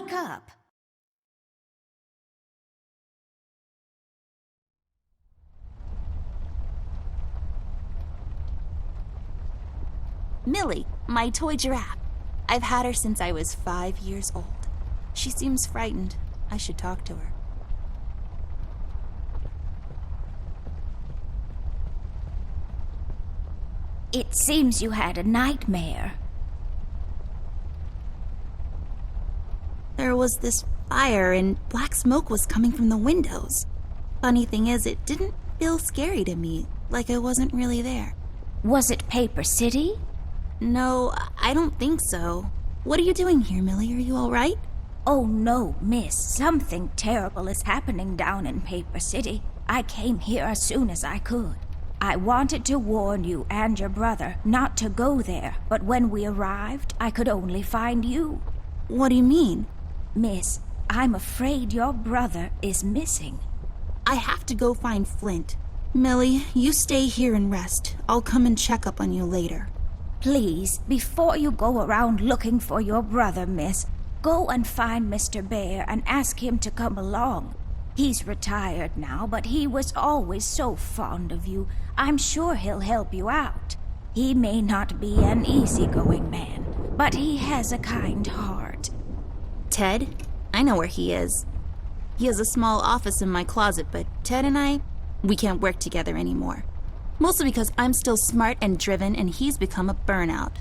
wake up. Millie, my toy giraffe. I've had her since I was 5 years old. She seems frightened. I should talk to her. It seems you had a nightmare. There was this fire and black smoke was coming from the windows. Funny thing is, it didn't feel scary to me, like I wasn't really there. Was it Paper City? No, I don't think so. What are you doing here, Millie? Are you all right? Oh no, miss. Something terrible is happening down in Paper City. I came here as soon as I could. I wanted to warn you and your brother not to go there, but when we arrived, I could only find you. What do you mean? Miss, I'm afraid your brother is missing. I have to go find Flint. Millie, you stay here and rest. I'll come and check up on you later. Please, before you go around looking for your brother, miss, go and find Mr. Bear and ask him to come along. He's retired now, but he was always so fond of you. I'm sure he'll help you out. He may not be an easygoing man, but he has a kind heart. Ted? I know where he is. He has a small office in my closet, but Ted and we can't work together anymore. Mostly because I'm still smart and driven and he's become a burnout.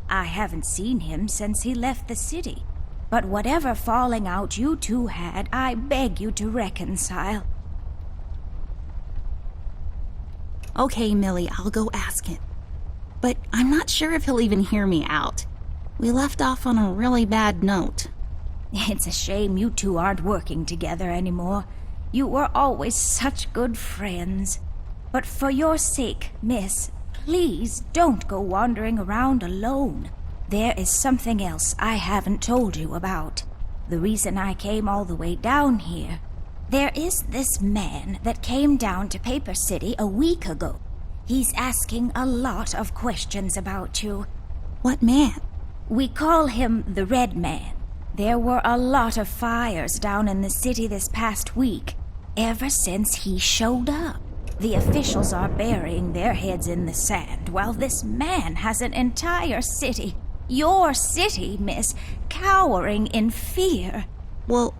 I haven't seen him since he left the city. But whatever falling out you two had, I beg you to reconcile. Okay, Millie, I'll go ask him. But I'm not sure if he'll even hear me out. We left off on a really bad note. It's a shame you two aren't working together anymore. You were always such good friends. But for your sake, miss, please don't go wandering around alone. There is something else I haven't told you about. The reason I came all the way down here. There is this man that came down to Paper City a week ago. He's asking a lot of questions about you. What man? We call him the Red Man. There were a lot of fires down in the city this past week, ever since he showed up. The officials are burying their heads in the sand, while this man has an entire city, your city, miss, cowering in fear. Well,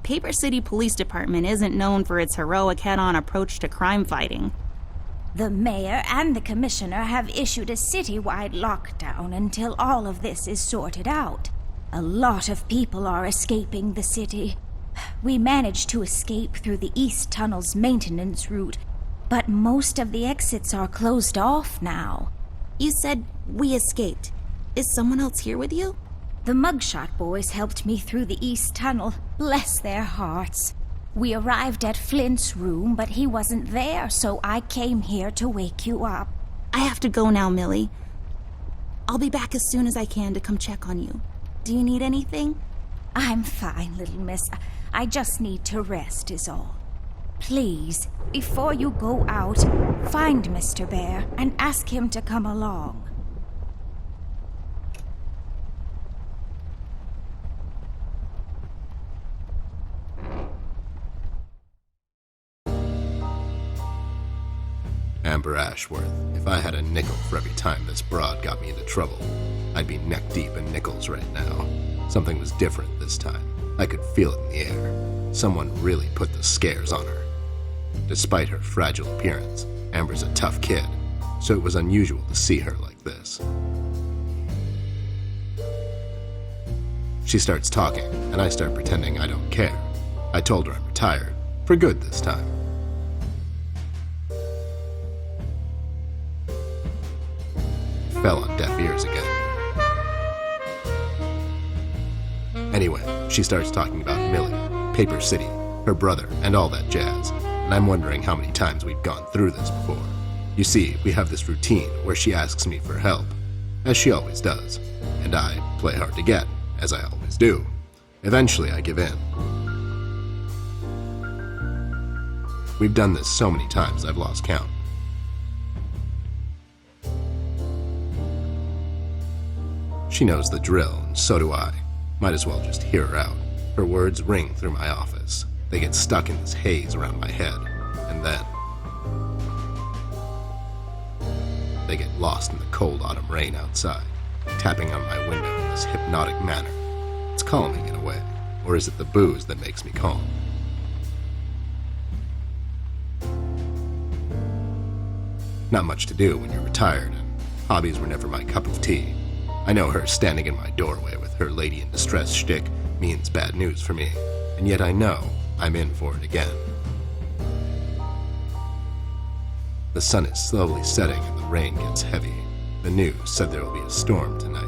Paper City Police Department isn't known for its heroic head-on approach to crime fighting. The mayor and the commissioner have issued a citywide lockdown until all of this is sorted out. A lot of people are escaping the city. We managed to escape through the East Tunnel's maintenance route, but most of the exits are closed off now. You said we escaped. Is someone else here with you? The Mugshot boys helped me through the East Tunnel. Bless their hearts. We arrived at Flint's room, but he wasn't there, so I came here to wake you up. I have to go now, Millie. I'll be back as soon as I can to come check on you. Do you need anything? I'm fine, little miss. I just need to rest is all. Please, before you go out, find Mr. Bear and ask him to come along. Amber Ashworth, if I had a nickel for every time this broad got me into trouble, I'd be neck deep in nickels right now. Something was different this time. I could feel it in the air. Someone really put the scares on her. Despite her fragile appearance, Amber's a tough kid, so it was unusual to see her like this. She starts talking, and I start pretending I don't care. I told her I'm retired, for good this time. Fell on deaf ears again. Anyway, she starts talking about Millie, Paper City, her brother, and all that jazz, and I'm wondering how many times we've gone through this before. You see, we have this routine where she asks me for help, as she always does, and I play hard to get, as I always do. Eventually, I give in. We've done this so many times I've lost count. She knows the drill, and so do I. Might as well just hear her out. Her words ring through my office. They get stuck in this haze around my head. And then they get lost in the cold autumn rain outside, tapping on my window in this hypnotic manner. It's calming in a way. Or is it the booze that makes me calm? Not much to do when you're retired, and hobbies were never my cup of tea. I know her standing in my doorway with her lady in distress shtick means bad news for me, and yet I know I'm in for it again. The sun is slowly setting and the rain gets heavy. The news said there will be a storm tonight.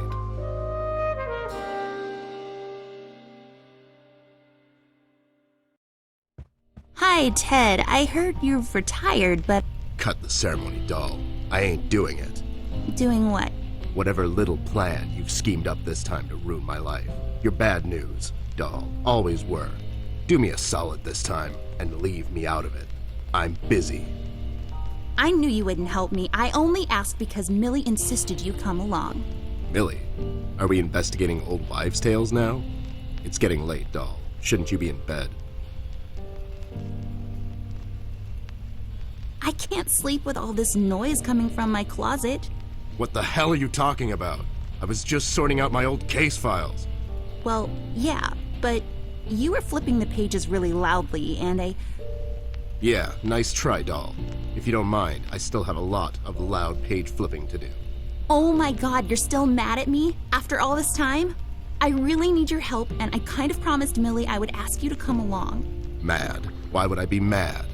Hi, Ted. I heard you've retired, but Cut the ceremony, doll. I ain't doing it. doing what? Whatever little plan you've schemed up this time to ruin my life. You're bad news, doll. Always were. Do me a solid this time and leave me out of it. I'm busy. I knew you wouldn't help me. I only asked because Millie insisted you come along. Millie, are we investigating old wives' tales now? It's getting late, doll. Shouldn't you be in bed? I can't sleep with all this noise coming from my closet. What the hell are you talking about? I was just sorting out my old case files. Well, yeah, but you were flipping the pages really loudly, and Yeah, nice try, doll. If you don't mind, I still have a lot of loud page flipping to do. Oh my god, you're still mad at me after all this time? I really need your help, and I kind of promised Millie I would ask you to come along. Mad? Why would I be mad?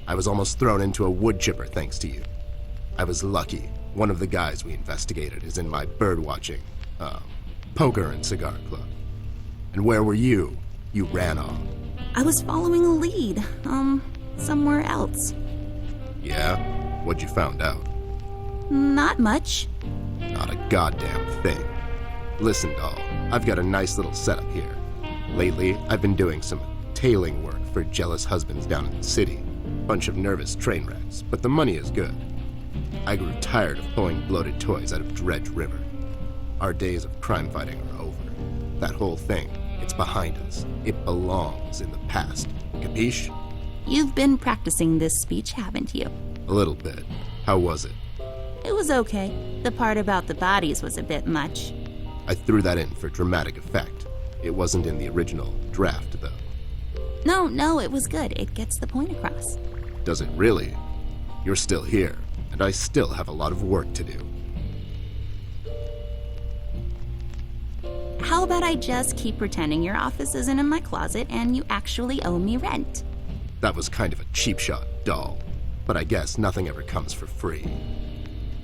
I was almost thrown into a wood chipper thanks to you. I was lucky. One of the guys we investigated is in my bird-watching, poker and cigar club. And where were you? You ran off. I was following a lead, somewhere else. Yeah? What'd you found out? Not much. Not a goddamn thing. Listen, doll, I've got a nice little setup here. Lately, I've been doing some tailing work for jealous husbands down in the city. Bunch of nervous train wrecks, but the money is good. I grew tired of pulling bloated toys out of Dredge River. Our days of crime fighting are over. That whole thing, it's behind us. It belongs in the past. Capiche? You've been practicing this speech, haven't you? A little bit. How was it? It was okay. The part about the bodies was a bit much. I threw that in for dramatic effect. It wasn't in the original draft, though. No, it was good. It gets the point across. Does it really? You're still here, and I still have a lot of work to do. How about I just keep pretending your office isn't in my closet and you actually owe me rent? That was kind of a cheap shot, doll. But I guess nothing ever comes for free.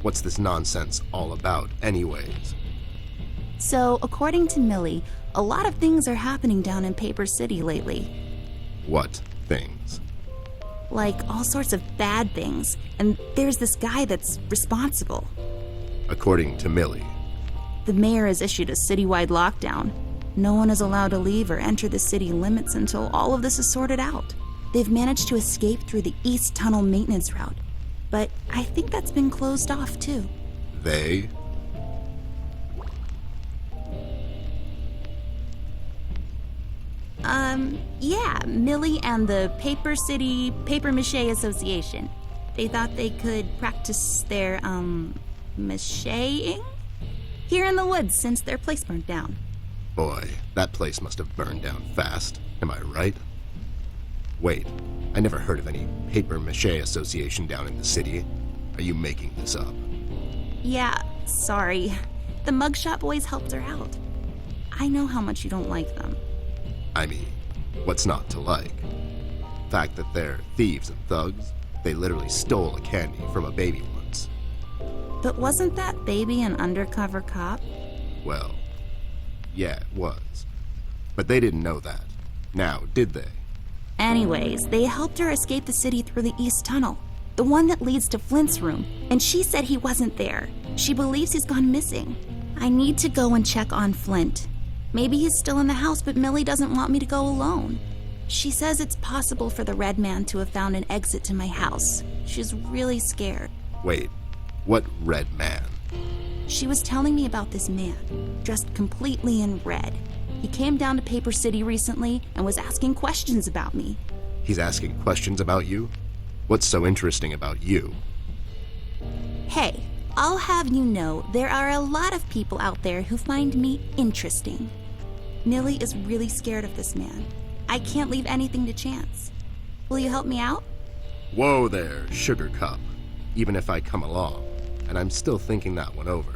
What's this nonsense all about, anyways? So, according to Millie, a lot of things are happening down in Paper City lately. What things? Like all sorts of bad things. And there's this guy that's responsible. According to Millie. The mayor has issued a citywide lockdown. No one is allowed to leave or enter the city limits until all of this is sorted out. They've managed to escape through the East Tunnel maintenance route, but I think that's been closed off too. They? Yeah, Millie and the Paper City Paper Mache Association. They thought they could practice their, macheing here in the woods since their place burned down. Boy, that place must have burned down fast. Am I right? Wait, I never heard of any Paper Mache Association down in the city. Are you making this up? Yeah, sorry. The mugshot boys helped her out. I know how much you don't like them. I mean, what's not to like? The fact that they're thieves and thugs? They literally stole a candy from a baby once. But wasn't that baby an undercover cop? Well, yeah, it was. But they didn't know that. Now, did they? Anyways, they helped her escape the city through the East Tunnel, the one that leads to Flint's room, and she said he wasn't there. She believes he's gone missing. I need to go and check on Flint. Maybe he's still in the house, but Millie doesn't want me to go alone. She says it's possible for the Red Man to have found an exit to my house. She's really scared. Wait, what Red Man? She was telling me about this man, dressed completely in red. He came down to Paper City recently and was asking questions about me. He's asking questions about you? What's so interesting about you? Hey, I'll have you know there are a lot of people out there who find me interesting. Millie is really scared of this man. I can't leave anything to chance. Will you help me out? Whoa there, Sugar Cup. Even if I come along, and I'm still thinking that one over.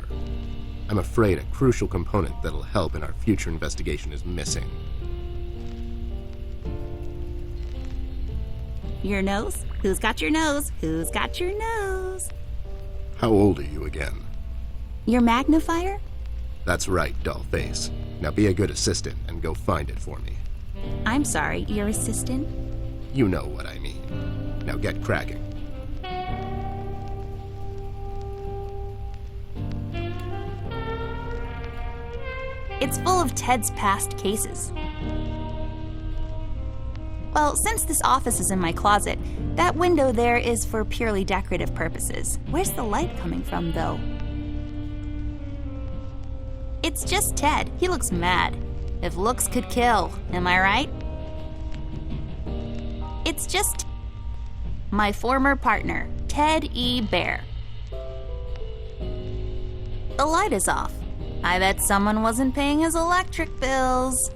I'm afraid a crucial component that'll help in our future investigation is missing. Your nose? Who's got your nose? Who's got your nose? How old are you again? Your magnifier? That's right, dollface. Now be a good assistant and go find it for me. I'm sorry, your assistant? You know what I mean. Now get cracking. It's full of Ted's past cases. Well, since this office is in my closet, that window there is for purely decorative purposes. Where's the light coming from, though? It's just Ted. He looks mad. If looks could kill, am I right? It's just my former partner, Ted E. Bear. The light is off. I bet someone wasn't paying his electric bills.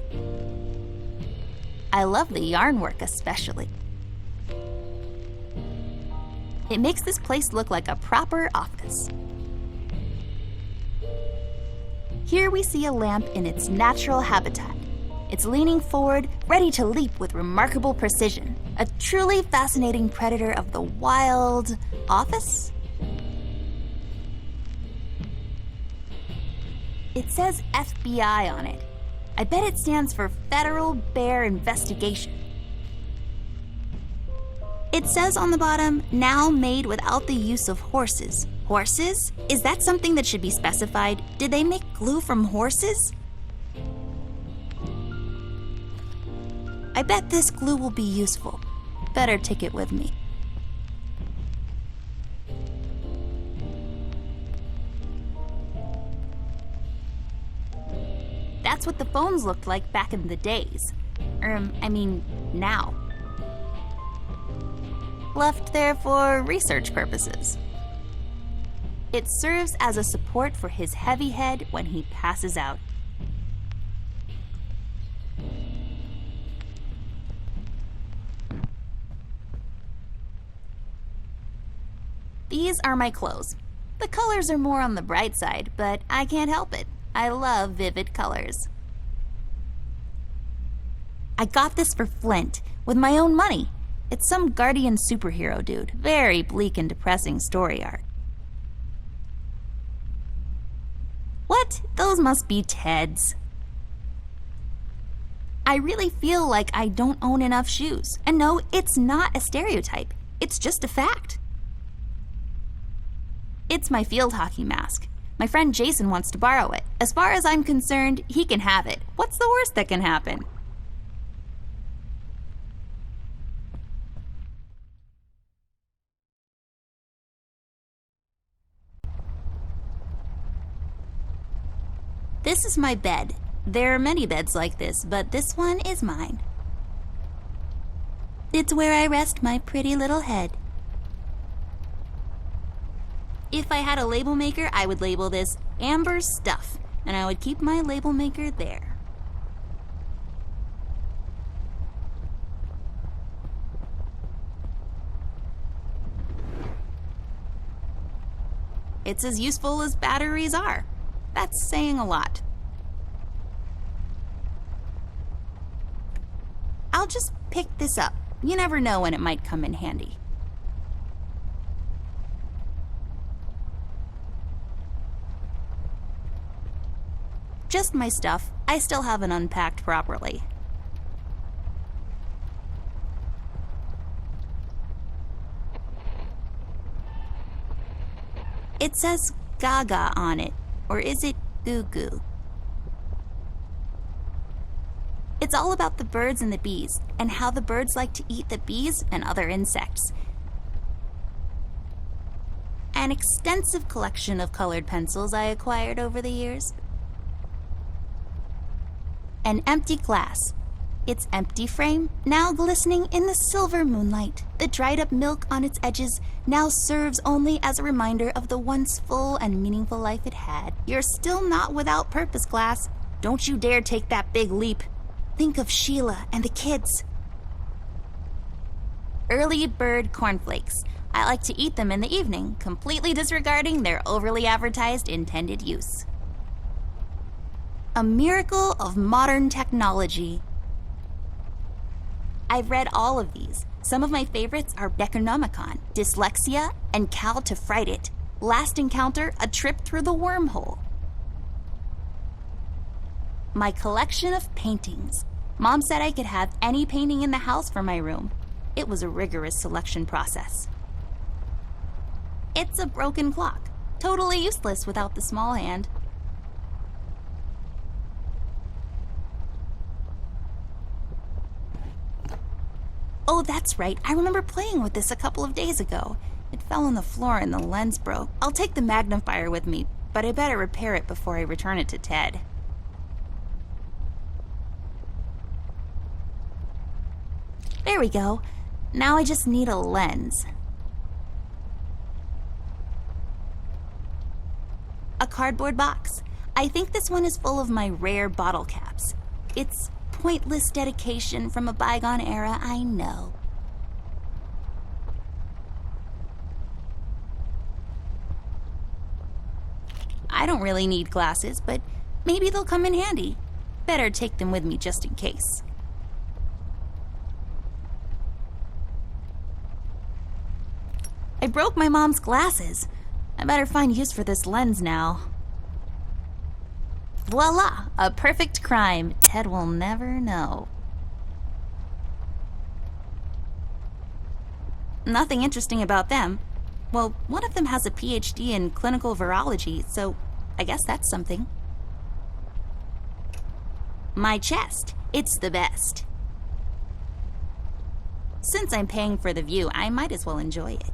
I love the yarn work especially. It makes this place look like a proper office. Here we see a lamp in its natural habitat. It's leaning forward, ready to leap with remarkable precision. A truly fascinating predator of the wild office? It says FBI on it. I bet it stands for Federal Bear Investigation. It says on the bottom, now made without the use of horses. Horses? Is that something that should be specified? Did they make glue from horses? I bet this glue will be useful. Better take it with me. That's what the phones looked like back in the days. Now. Left there for research purposes. It serves as a support for his heavy head when he passes out. These are my clothes. The colors are more on the bright side, but I can't help it. I love vivid colors. I got this for Flint, with my own money. It's some Guardian superhero dude. Very bleak and depressing story arc. What? Those must be Ted's. I really feel like I don't own enough shoes. And no, it's not a stereotype. It's just a fact. It's my field hockey mask. My friend Jason wants to borrow it. As far as I'm concerned, he can have it. What's the worst that can happen? This is my bed. There are many beds like this, but this one is mine. It's where I rest my pretty little head. If I had a label maker, I would label this Amber's Stuff, and I would keep my label maker there. It's as useful as batteries are. That's saying a lot. I'll just pick this up. You never know when it might come in handy. Just my stuff. I still haven't unpacked properly. It says Gaga on it, or is it Goo Goo? It's all about the birds and the bees, and how the birds like to eat the bees and other insects. An extensive collection of colored pencils I acquired over the years. An empty glass. Its empty frame now glistening in the silver moonlight. The dried up milk on its edges now serves only as a reminder of the once full and meaningful life it had. You're still not without purpose, glass. Don't you dare take that big leap. Think of Sheila and the kids. Early bird cornflakes. I like to eat them in the evening, completely disregarding their overly advertised intended use. A miracle of modern technology. I've read all of these. Some of my favorites are Necronomicon, Dyslexia, and Cal to Fright It. Last Encounter, A Trip Through the Wormhole. My collection of paintings. Mom said I could have any painting in the house for my room. It was a rigorous selection process. It's a broken clock, totally useless without the small hand. Oh, that's right. I remember playing with this a couple of days ago. It fell on the floor and the lens broke. I'll take the magnifier with me, but I better repair it before I return it to Ted. There we go. Now I just need a lens. A cardboard box. I think this one is full of my rare bottle caps. It's pointless dedication from a bygone era, I know. I don't really need glasses, but maybe they'll come in handy. Better take them with me just in case. I broke my mom's glasses. I better find use for this lens now. Voila! A perfect crime. Ted will never know. Nothing interesting about them. Well, one of them has a PhD in clinical virology, so I guess that's something. My chest. It's the best. Since I'm paying for the view, I might as well enjoy it.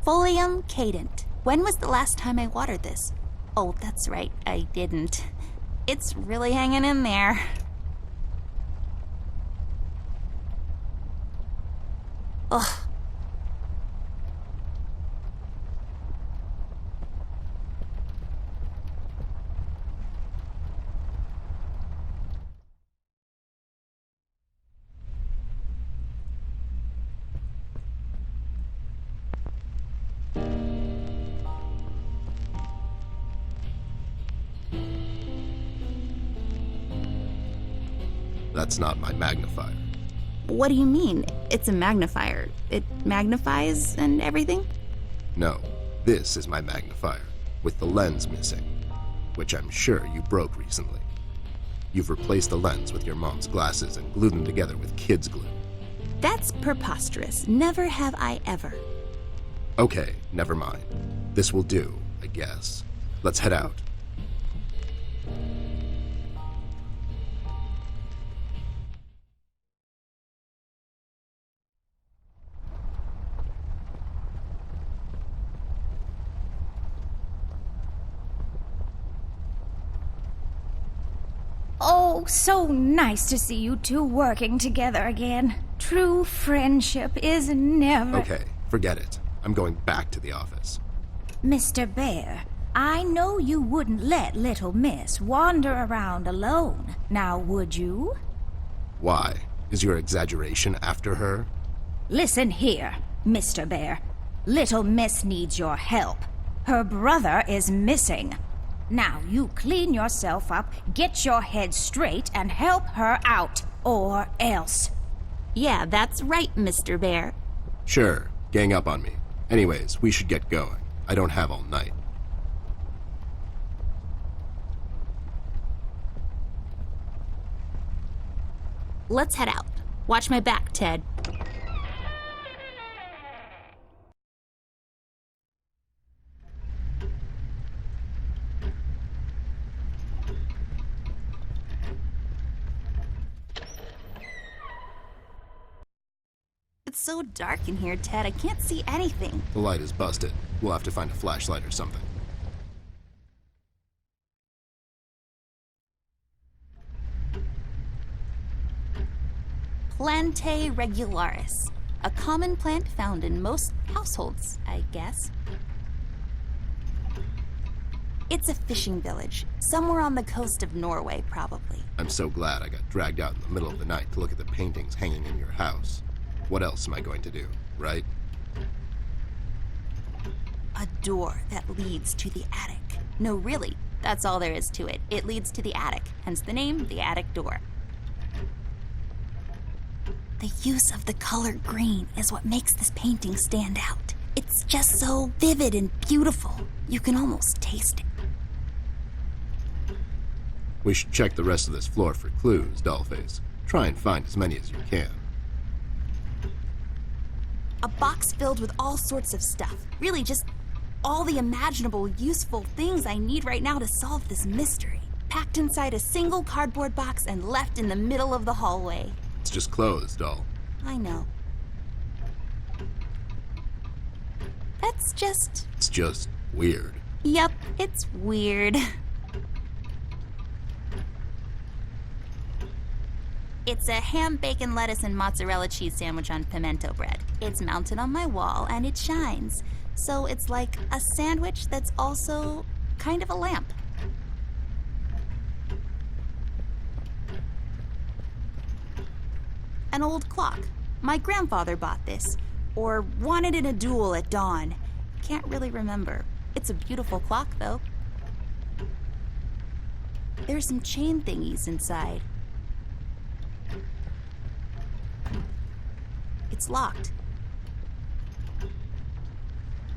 Folium cadent. When was the last time I watered this? Oh, that's right, I didn't. It's really hanging in there. Ugh. That's not my magnifier. What do you mean? It's a magnifier. It magnifies and everything? No, this is my magnifier, with the lens missing, which I'm sure you broke recently. You've replaced the lens with your mom's glasses and glued them together with kids' glue. That's preposterous. Never have I ever. Okay, never mind. This will do, I guess. Let's head out. Oh, so nice to see you two working together again. True friendship is never... Okay, forget it. I'm going back to the office. Mr. Bear, I know you wouldn't let little miss wander around alone. Now, would you? Why? Is your exaggeration after her? Listen here, Mr. Bear. Little miss needs your help. Her brother is missing. Now you clean yourself up, get your head straight, and help her out, or else. Yeah, that's right, Mr. Bear. Sure, gang up on me. Anyways, we should get going. I don't have all night. Let's head out. Watch my back, Ted. It's so dark in here, Ted. I can't see anything. The light is busted. We'll have to find a flashlight or something. Plantae regularis. A common plant found in most households, I guess. It's a fishing village, somewhere on the coast of Norway, probably. I'm so glad I got dragged out in the middle of the night to look at the paintings hanging in your house. What else am I going to do, right? A door that leads to the attic. No, really, that's all there is to it. It leads to the attic, hence the name, the attic door. The use of the color green is what makes this painting stand out. It's just so vivid and beautiful. You can almost taste it. We should check the rest of this floor for clues, Dollface. Try and find as many as you can. A box filled with all sorts of stuff. Really, just all the imaginable, useful things I need right now to solve this mystery. Packed inside a single cardboard box and left in the middle of the hallway. It's just clothes, doll. I know. It's just weird. Yep, it's weird. It's a ham, bacon, lettuce, and mozzarella cheese sandwich on pimento bread. It's mounted on my wall and it shines. So it's like a sandwich that's also kind of a lamp. An old clock. My grandfather bought this, or won it in a duel at dawn. Can't really remember. It's a beautiful clock, though. There's some chain thingies inside. It's locked.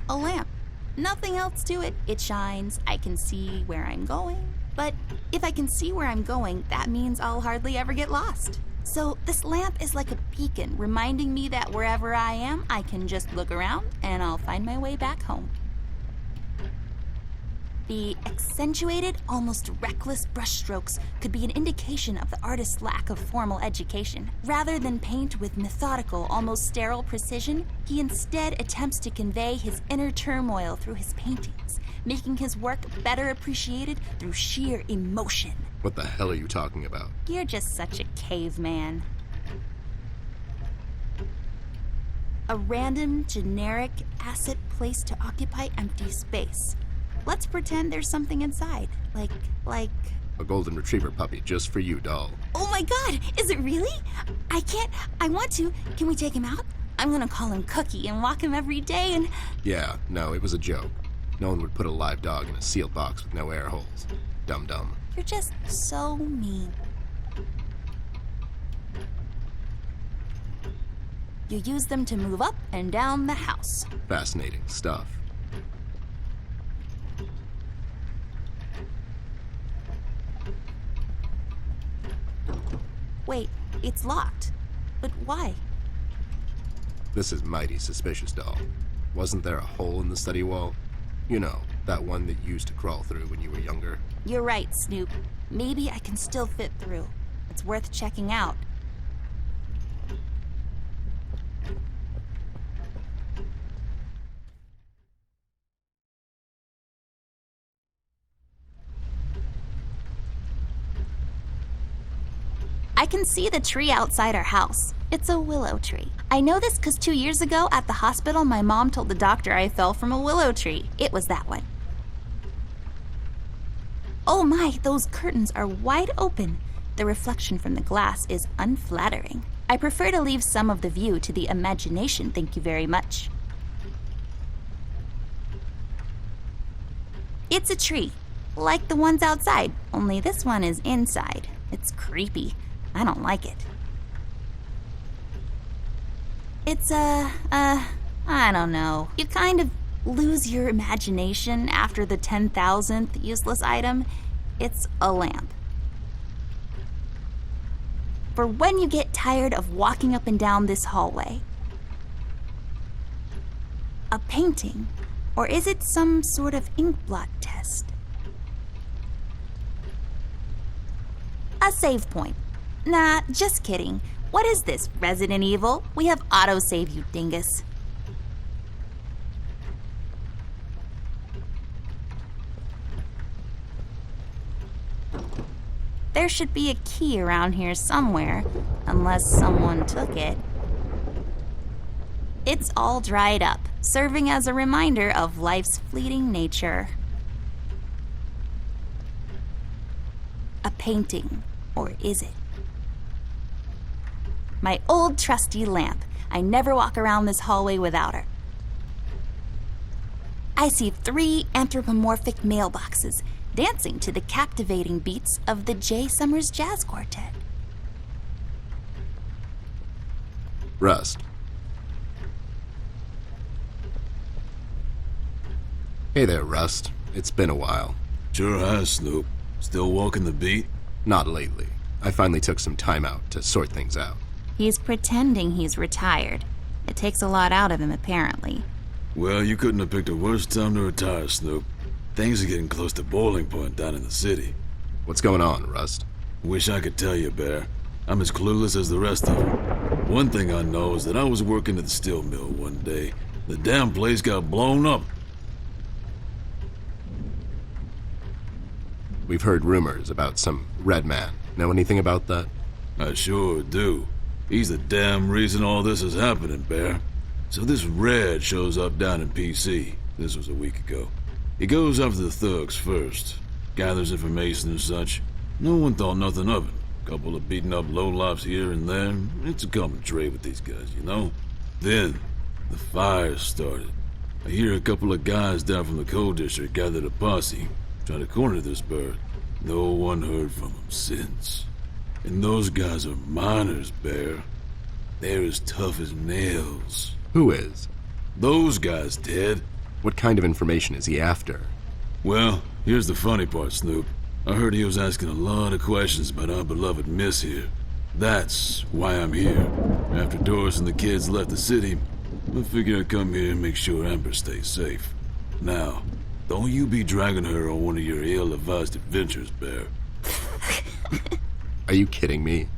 A lamp. Nothing else to it. It shines. I can see where I'm going. But if I can see where I'm going, that means I'll hardly ever get lost. So this lamp is like a beacon, reminding me that wherever I am, I can just look around and I'll find my way back home. The accentuated, almost reckless brushstrokes could be an indication of the artist's lack of formal education. Rather than paint with methodical, almost sterile precision, he instead attempts to convey his inner turmoil through his paintings, making his work better appreciated through sheer emotion. What the hell are you talking about? You're just such a caveman. A random, generic asset placed to occupy empty space. Let's pretend there's something inside. Like... A golden retriever puppy just for you, doll. Oh my god, is it really? I want to. Can we take him out? I'm gonna call him Cookie and walk him every day and... Yeah, no, it was a joke. No one would put a live dog in a sealed box with no air holes. Dum-dum. You're just so mean. You use them to move up and down the house. Fascinating stuff. Wait, it's locked. But why? This is mighty suspicious, doll. Wasn't there a hole in the study wall? You know, that one that you used to crawl through when you were younger. You're right, Snoop. Maybe I can still fit through. It's worth checking out. I can see the tree outside our house. It's a willow tree. I know this because 2 years ago at the hospital, my mom told the doctor I fell from a willow tree. It was that one. Oh my, those curtains are wide open. The reflection from the glass is unflattering. I prefer to leave some of the view to the imagination, thank you very much. It's a tree, like the ones outside, only this one is inside. It's creepy. I don't like it. It's I don't know. You kind of lose your imagination after the 10,000th useless item. It's a lamp. For when you get tired of walking up and down this hallway. A painting, or is it some sort of ink blot test? A save point. Nah, just kidding. What is this, Resident Evil? We have autosave, you dingus. There should be a key around here somewhere, unless someone took it. It's all dried up, serving as a reminder of life's fleeting nature. A painting, or is it? My old trusty lamp. I never walk around this hallway without her. I see 3 anthropomorphic mailboxes dancing to the captivating beats of the J. Summers Jazz Quartet. Rust. Hey there, Rust. It's been a while. Sure has, Snoop. Still walking the beat? Not lately. I finally took some time out to sort things out. He's pretending he's retired. It takes a lot out of him, apparently. Well, you couldn't have picked a worse time to retire, Snoop. Things are getting close to boiling point down in the city. What's going on, Rust? Wish I could tell you, Bear. I'm as clueless as the rest of them. One thing I know is that I was working at the steel mill one day. The damn place got blown up. We've heard rumors about some red man. Know anything about that? I sure do. He's the damn reason all this is happening, Bear. So this Red shows up down in PC. This was a week ago. He goes after the thugs first, gathers information and such. No one thought nothing of it. Couple of beaten up lowlifes here and there. It's a common trade with these guys, you know? Then, the fire started. I hear a couple of guys down from the coal district gathered a posse, trying to corner this bird. No one heard from him since. And those guys are miners, Bear. They're as tough as nails. Who is? Those guys, Ted. What kind of information is he after? Well, here's the funny part, Snoop. I heard he was asking a lot of questions about our beloved Miss here. That's why I'm here. After Doris and the kids left the city, I figured I'd come here and make sure Amber stays safe. Now, don't you be dragging her on one of your ill-advised adventures, Bear. Are you kidding me?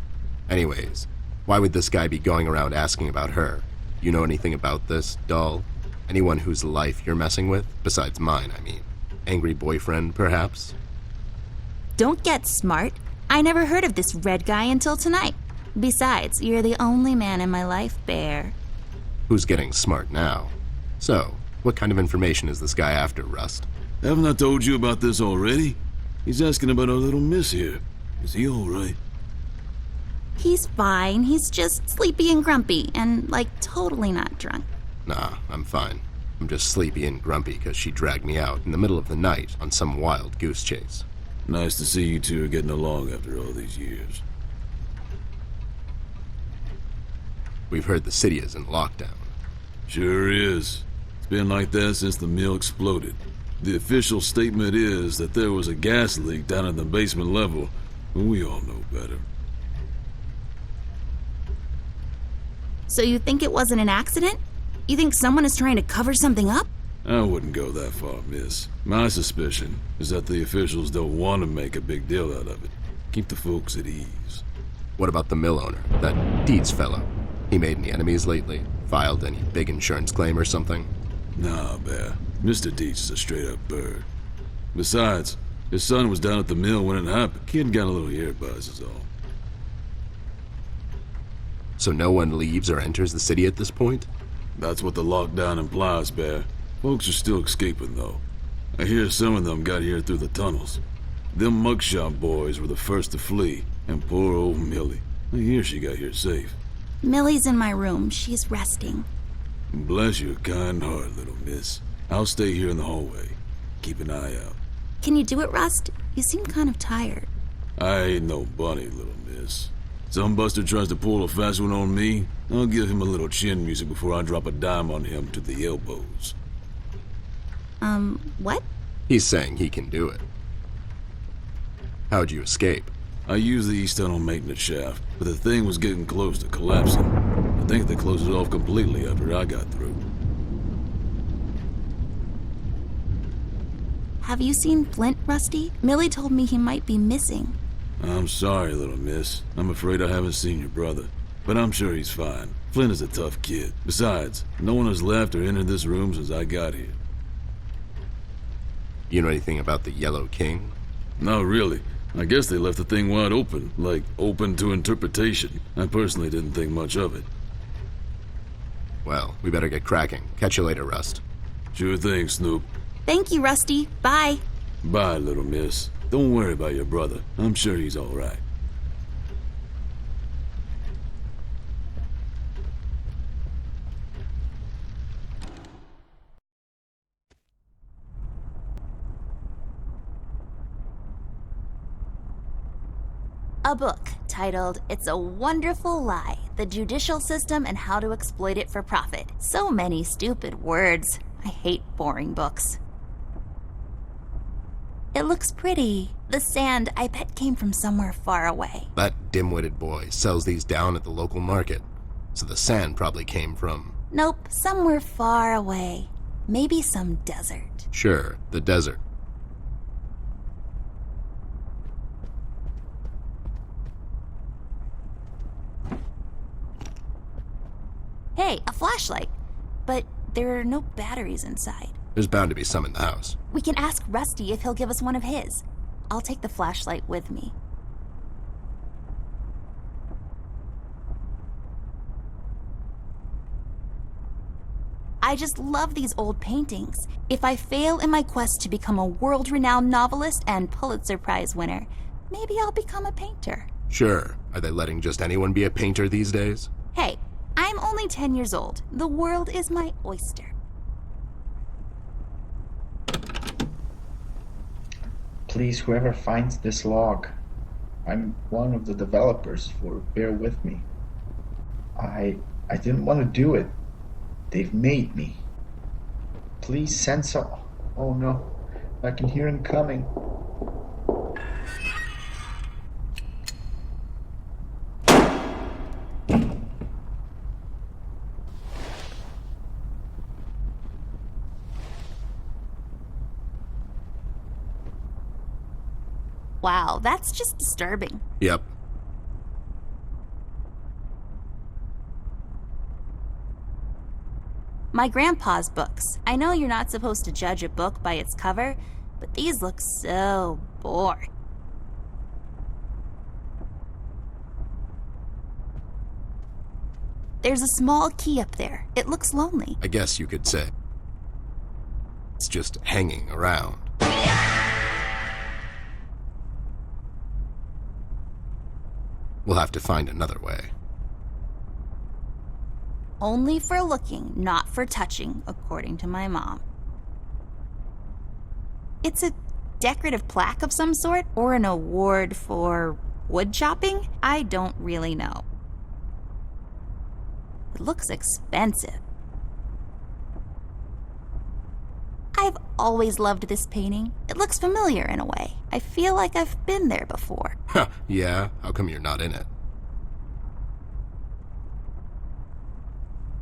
Anyways, why would this guy be going around asking about her? You know anything about this, doll? Anyone whose life you're messing with? Besides mine, I mean. Angry boyfriend, perhaps? Don't get smart. I never heard of this Red guy until tonight. Besides, you're the only man in my life, Bear. Who's getting smart now? So, what kind of information is this guy after, Rust? Haven't I told you about this already? He's asking about our little Miss here. Is he all right? He's fine. He's just sleepy and grumpy and, totally not drunk. Nah, I'm fine. I'm just sleepy and grumpy because she dragged me out in the middle of the night on some wild goose chase. Nice to see you two are getting along after all these years. We've heard the city is in lockdown. Sure is. It's been like that since the mill exploded. The official statement is that there was a gas leak down in the basement level, but we all know better. So you think it wasn't an accident? You think someone is trying to cover something up? I wouldn't go that far, miss. My suspicion is that the officials don't want to make a big deal out of it. Keep the folks at ease. What about the mill owner, that Dietz fellow? He made any enemies lately? Filed any big insurance claim or something? Nah, Bear. Mr. Dietz is a straight-up bird. Besides, his son was down at the mill when it happened. Kid got a little ear buzz is all. So no one leaves or enters the city at this point? That's what the lockdown implies, Bear. Folks are still escaping, though. I hear some of them got here through the tunnels. Them mugshot boys were the first to flee, and poor old Millie. I hear she got here safe. Millie's in my room. She's resting. Bless your kind heart, little miss. I'll stay here in the hallway. Keep an eye out. Can you do it, Rust? You seem kind of tired. I ain't no bunny, little miss. Some buster tries to pull a fast one on me, I'll give him a little chin music before I drop a dime on him to the elbows. What? He's saying he can do it. How'd you escape? I used the east tunnel maintenance shaft, but the thing was getting close to collapsing. I think they closed it off completely after I got through. Have you seen Flint, Rusty? Millie told me he might be missing. I'm sorry, little miss. I'm afraid I haven't seen your brother. but I'm sure he's fine. Flynn is a tough kid. Besides, no one has left or entered this room since I got here. You know anything about the Yellow King? Not really. I guess they left the thing wide open, like open to interpretation. I personally didn't think much of it. Well, we better get cracking. Catch you later, Rust. Sure thing, Snoop. Thank you, Rusty. Bye. Bye, little miss. Don't worry about your brother. I'm sure he's all right. A book titled It's a Wonderful Lie, The Judicial System and How to Exploit It for Profit. So many stupid words. I hate boring books. It looks pretty. The sand, I bet, came from somewhere far away. That dim-witted boy sells these down at the local market, so the sand probably came from... Nope, somewhere far away. Maybe some desert. Sure, the desert. Hey, a flashlight. But there are no batteries inside. There's bound to be some in the house. We can ask Rusty if he'll give us one of his. I'll take the flashlight with me. I just love these old paintings. If I fail in my quest to become a world-renowned novelist and Pulitzer Prize winner, maybe I'll become a painter. Sure. Are they letting just anyone be a painter these days? Hey, I'm only 10 years old. The world is my oyster. Please, whoever finds this log, I'm one of the developers, for bear with me. I didn't want to do it. They've made me. Please send some... Oh no, I can hear him coming. Wow, that's just disturbing. Yep. My grandpa's books. I know you're not supposed to judge a book by its cover, but these look so boring. There's a small key up there. It looks lonely. I guess you could say. It's just hanging around. We'll have to find another way. Only for looking, not for touching, according to my mom. It's a decorative plaque of some sort, or an award for wood chopping? I don't really know. It looks expensive. I've always loved this painting. It looks familiar in a way. I feel like I've been there before. Huh, yeah? How come you're not in it?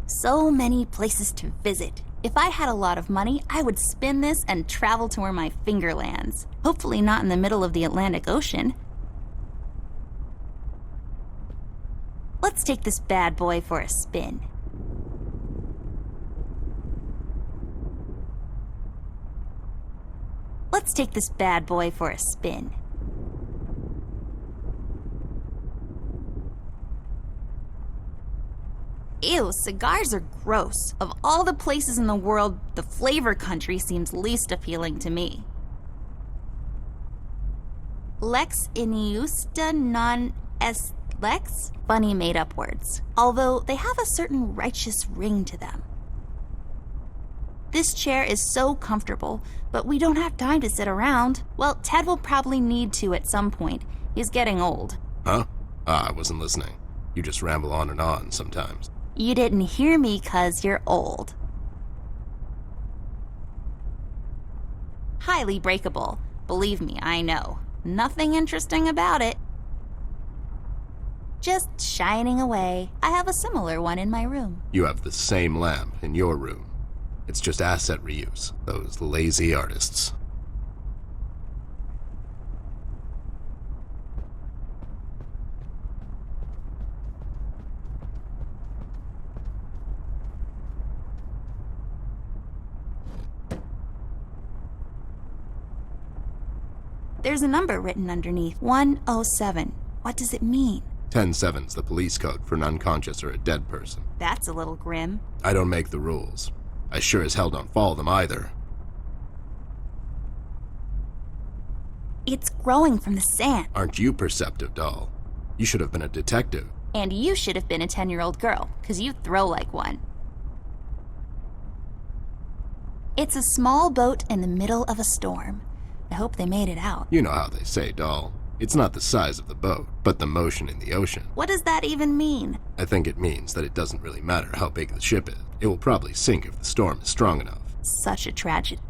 So many places to visit. If I had a lot of money, I would spin this and travel to where my finger lands. Hopefully not in the middle of the Atlantic Ocean. Let's take this bad boy for a spin. Let's take this bad boy for a spin. Ew, cigars are gross. Of all the places in the world, the flavor country seems least appealing to me. Lex iniusta non est lex? Funny made-up words. Although they have a certain righteous ring to them. This chair is so comfortable, but we don't have time to sit around. Well, Ted will probably need to at some point. He's getting old. Huh? I wasn't listening. You just ramble on and on sometimes. You didn't hear me 'cause you're old. Highly breakable. Believe me, I know. Nothing interesting about it. Just shining away. I have a similar one in my room. You have the same lamp in your room. It's just asset reuse. Those lazy artists. There's a number written underneath. 107. What does it mean? 10-7's the police code for an unconscious or a dead person. That's a little grim. I don't make the rules. I sure as hell don't follow them either. It's growing from the sand. Aren't you perceptive, doll? You should have been a detective. And you should have been a 10-year-old girl, because you throw like one. It's a small boat in the middle of a storm. I hope they made it out. You know how they say, doll. It's not the size of the boat, but the motion in the ocean. What does that even mean? I think it means that it doesn't really matter how big the ship is. It will probably sink if the storm is strong enough. Such a tragedy.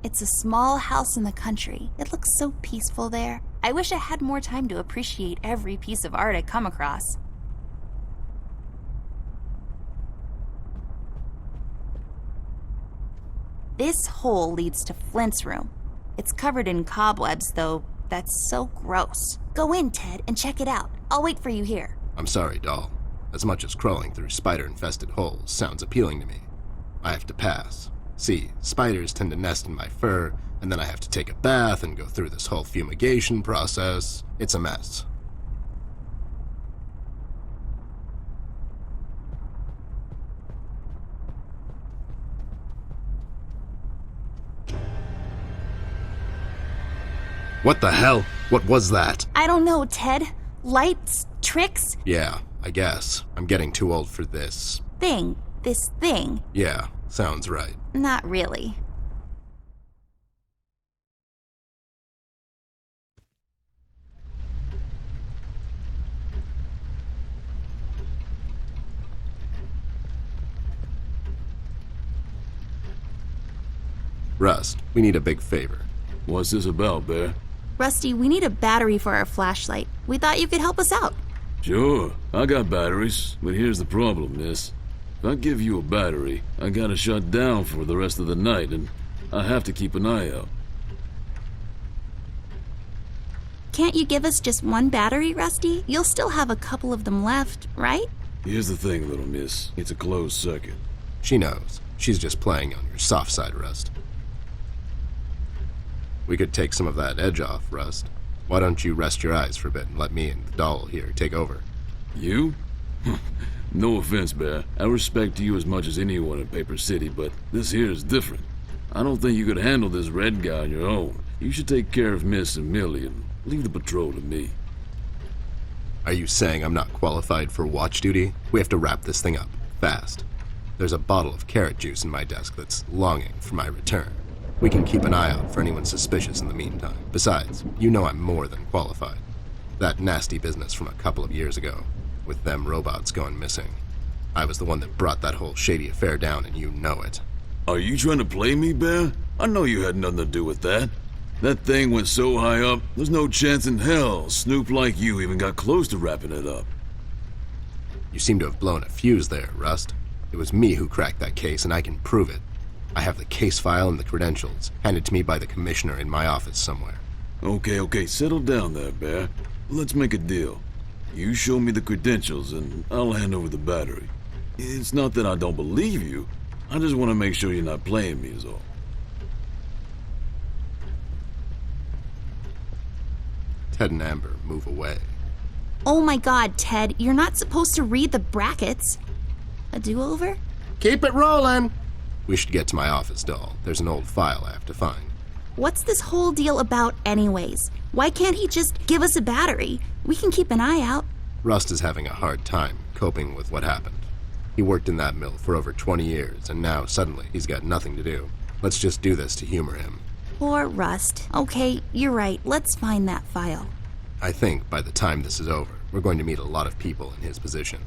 It's a small house in the country. It looks so peaceful there. I wish I had more time to appreciate every piece of art I come across. This hole leads to Flint's room. It's covered in cobwebs, though. That's so gross. Go in, Ted, and check it out. I'll wait for you here. I'm sorry, doll. As much as crawling through spider-infested holes sounds appealing to me, I have to pass. See, spiders tend to nest in my fur, and then I have to take a bath and go through this whole fumigation process. It's a mess. What the hell? What was that? I don't know, Ted. Lights? Tricks? Yeah, I guess. I'm getting too old for this. This thing? Yeah, sounds right. Not really. Rust, we need a big favor. What's this about, Bear? Rusty, we need a battery for our flashlight. We thought you could help us out. Sure, I got batteries, but here's the problem, miss. If I give you a battery, I gotta shut down for the rest of the night, and I have to keep an eye out. Can't you give us just one battery, Rusty? You'll still have a couple of them left, right? Here's the thing, little miss. It's a closed circuit. She knows. She's just playing on your soft side, Rust. We could take some of that edge off, Rust. Why don't you rest your eyes for a bit and let me and the doll here take over? You? No offense, Bear. I respect you as much as anyone in Paper City, but this here is different. I don't think you could handle this red guy on your own. You should take care of Miss and Millie and leave the patrol to me. Are you saying I'm not qualified for watch duty? We have to wrap this thing up, fast. There's a bottle of carrot juice in my desk that's longing for my return. We can keep an eye out for anyone suspicious in the meantime. Besides, you know I'm more than qualified. That nasty business from a couple of years ago, with them robots going missing. I was the one that brought that whole shady affair down, and you know it. Are you trying to play me, Bear? I know you had nothing to do with that. That thing went so high up, there's no chance in hell Snoop like you even got close to wrapping it up. You seem to have blown a fuse there, Rust. It was me who cracked that case, and I can prove it. I have the case file and the credentials, handed to me by the commissioner in my office somewhere. Okay, settle down there, Bear. Let's make a deal. You show me the credentials, and I'll hand over the battery. It's not that I don't believe you. I just want to make sure you're not playing me is all. Ted and Amber move away. Oh my god, Ted, you're not supposed to read the brackets. A do-over? Keep it rolling! We should get to my office, doll. There's an old file I have to find. What's this whole deal about anyways? Why can't he just give us a battery? We can keep an eye out. Rust is having a hard time coping with what happened. He worked in that mill for over 20 years, and now suddenly he's got nothing to do. Let's just do this to humor him. Poor Rust. Okay, you're right. Let's find that file. I think by the time this is over, we're going to meet a lot of people in his position.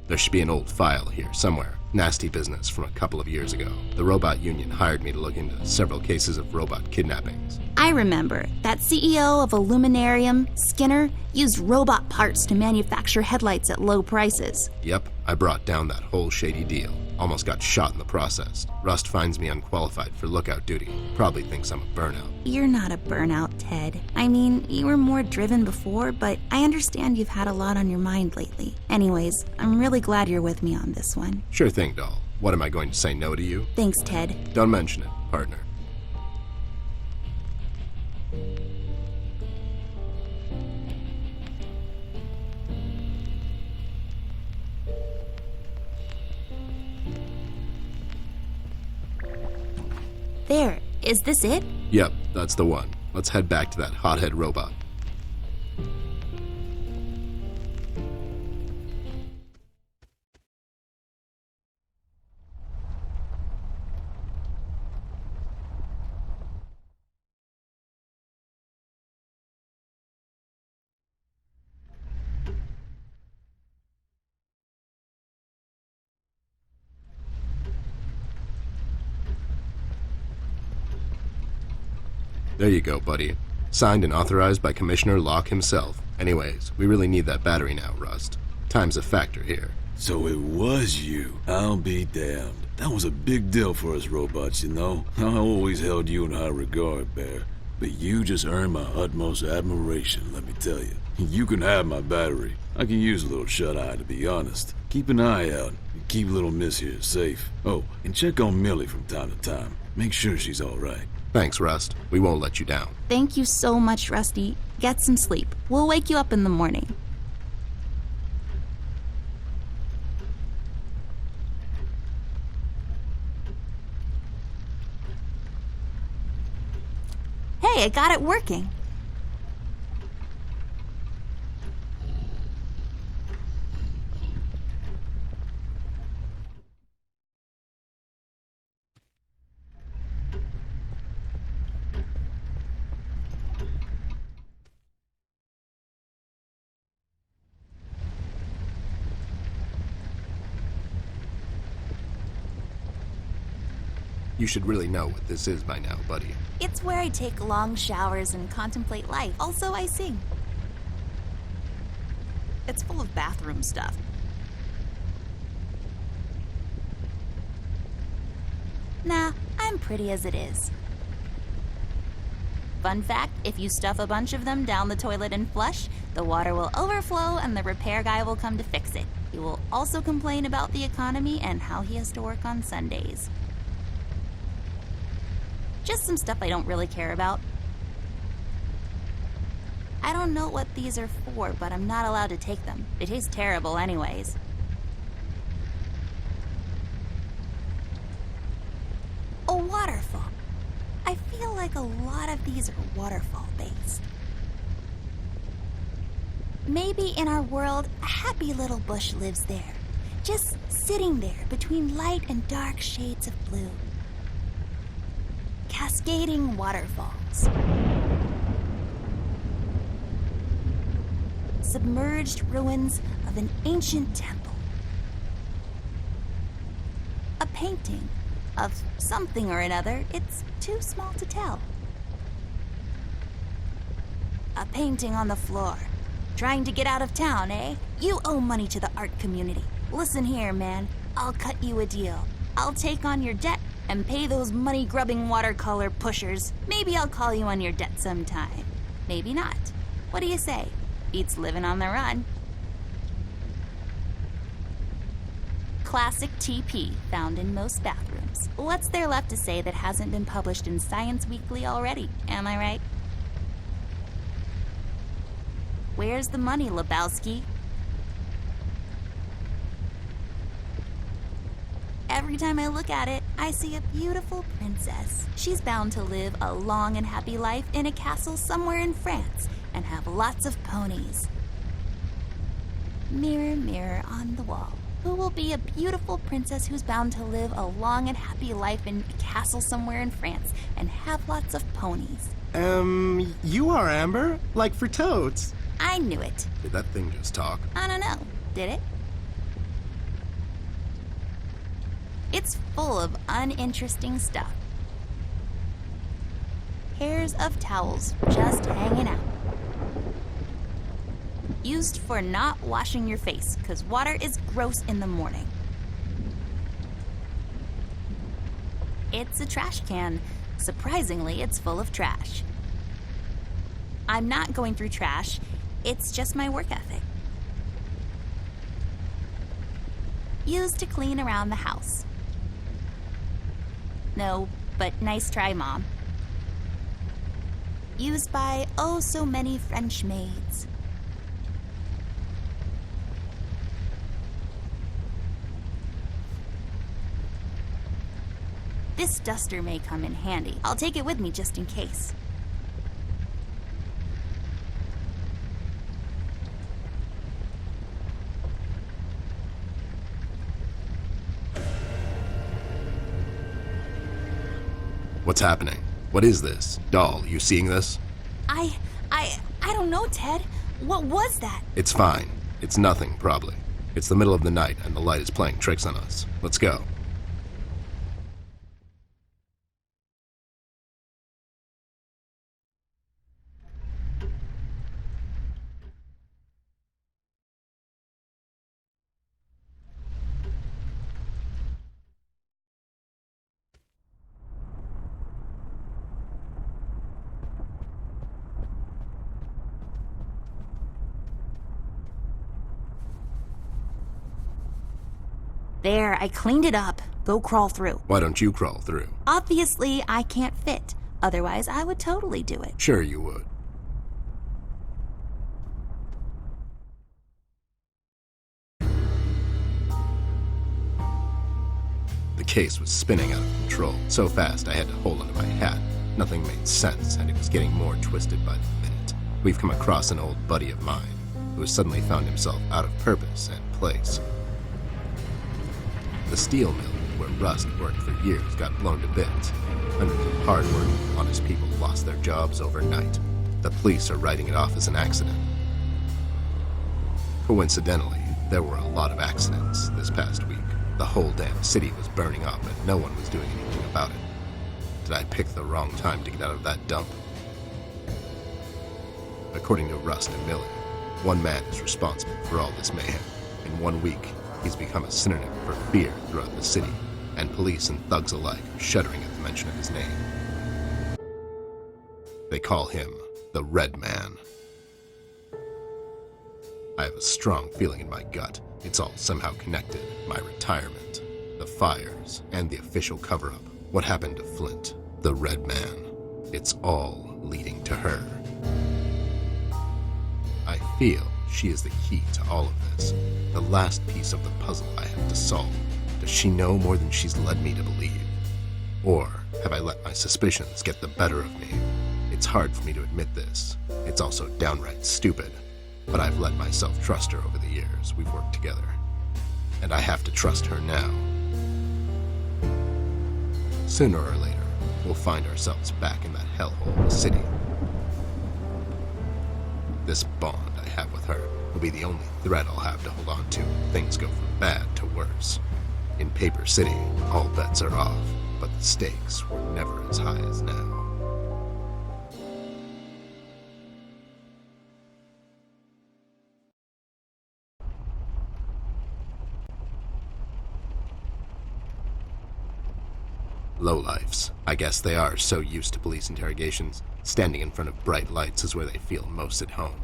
There should be an old file here somewhere. Nasty business from a couple of years ago. The robot union hired me to look into several cases of robot kidnappings. I remember. That CEO of Illuminarium, Skinner, used robot parts to manufacture headlights at low prices. Yep, I brought down that whole shady deal. Almost got shot in the process. Rust finds me unqualified for lookout duty. Probably thinks I'm a burnout. You're not a burnout, Ted. I mean, you were more driven before, but I understand you've had a lot on your mind lately. Anyways, I'm really glad you're with me on this one. Sure thing, doll. What, am I going to say no to you? Thanks, Ted. Don't mention it, partner. There, is this it? Yep, that's the one. Let's head back to that hothead robot. There you go, buddy. Signed and authorized by Commissioner Locke himself. Anyways, we really need that battery now, Rust. Time's a factor here. So it was you. I'll be damned. That was a big deal for us robots, you know? I always held you in high regard, Bear. But you just earned my utmost admiration, let me tell you. You can have my battery. I can use a little shut-eye, to be honest. Keep an eye out, and keep little Miss here safe. Oh, and check on Millie from time to time. Make sure she's all right. Thanks, Rust. We won't let you down. Thank you so much, Rusty. Get some sleep. We'll wake you up in the morning. Hey, I got it working. You should really know what this is by now, buddy. It's where I take long showers and contemplate life. Also, I sing. It's full of bathroom stuff. Nah, I'm pretty as it is. Fun fact, if you stuff a bunch of them down the toilet and flush, the water will overflow and the repair guy will come to fix it. He will also complain about the economy and how he has to work on Sundays. Just some stuff I don't really care about. I don't know what these are for, but I'm not allowed to take them. They taste terrible anyways. A waterfall. I feel like a lot of these are waterfall-based. Maybe in our world, a happy little bush lives there, just sitting there between light and dark shades of blue. Cascading waterfalls. Submerged ruins of an ancient temple. A painting of something or another, it's too small to tell. A painting on the floor. Trying to get out of town, eh? You owe money to the art community. Listen here, man. I'll cut you a deal. I'll take on your debt and pay those money-grubbing watercolor pushers. Maybe I'll call you on your debt sometime. Maybe not. What do you say? Beats living on the run. Classic TP found in most bathrooms. What's there left to say that hasn't been published in Science Weekly already? Am I right? Where's the money, Lebowski? Every time I look at it, I see a beautiful princess. She's bound to live a long and happy life in a castle somewhere in France and have lots of ponies. Mirror, mirror on the wall. Who will be a beautiful princess who's bound to live a long and happy life in a castle somewhere in France and have lots of ponies? You are, Amber. Like for toads. I knew it. Did that thing just talk? I don't know. Did it? It's full of uninteresting stuff. Pairs of towels just hanging out. Used for not washing your face, because water is gross in the morning. It's a trash can. Surprisingly, it's full of trash. I'm not going through trash. It's just my work ethic. Used to clean around the house. No, but nice try, Mom. Used by oh so many French maids. This duster may come in handy. I'll take it with me just in case. What's happening? What is this? Doll, you seeing this? I don't know, Ted. What was that? It's fine. It's nothing, probably. It's the middle of the night, and the light is playing tricks on us. Let's go. There, I cleaned it up. Go crawl through. Why don't you crawl through? Obviously, I can't fit. Otherwise, I would totally do it. Sure you would. The case was spinning out of control. So fast I had to hold onto my hat. Nothing made sense, and it was getting more twisted by the minute. We've come across an old buddy of mine who has suddenly found himself out of purpose and place. The steel mill, where Rust worked for years, got blown to bits. Hundreds of hard-working, honest people lost their jobs overnight. The police are writing it off as an accident. Coincidentally, there were a lot of accidents this past week. The whole damn city was burning up and no one was doing anything about it. Did I pick the wrong time to get out of that dump? According to Rust and Millie, one man is responsible for all this mayhem. In 1 week, he's become a synonym for fear throughout the city, and police and thugs alike are shuddering at the mention of his name. They call him the Red Man. I have a strong feeling in my gut. It's all somehow connected. My retirement, the fires, and the official cover-up. What happened to Flint, the Red Man. It's all leading to her. I feel she is the key to all of this. The last piece of the puzzle I have to solve. Does she know more than she's led me to believe? Or have I let my suspicions get the better of me? It's hard for me to admit this. It's also downright stupid. But I've let myself trust her over the years we've worked together. And I have to trust her now. Sooner or later, we'll find ourselves back in that hellhole of a city. This bond I have with her will be the only thread I'll have to hold on to when things go from bad to worse. In Paper City, all bets are off, but the stakes were never as high as now. Lowlifes. I guess they are so used to police interrogations. Standing in front of bright lights is where they feel most at home.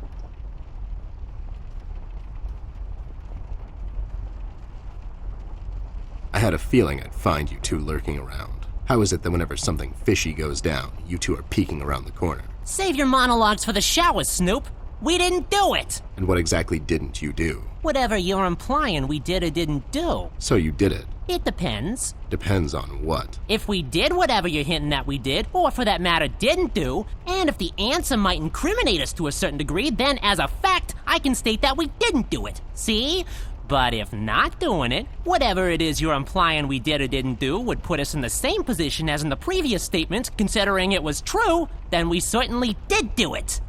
I had a feeling I'd find you two lurking around. How is it that whenever something fishy goes down, you two are peeking around the corner? Save your monologues for the shower, Snoop. We didn't do it! And what exactly didn't you do? Whatever you're implying we did or didn't do. So you did it. It depends. Depends on what? If we did whatever you're hinting that we did, or for that matter didn't do, and if the answer might incriminate us to a certain degree, then as a fact, I can state that we didn't do it. See? But if not doing it, whatever it is you're implying we did or didn't do would put us in the same position as in the previous statement, considering it was true, then we certainly did do it.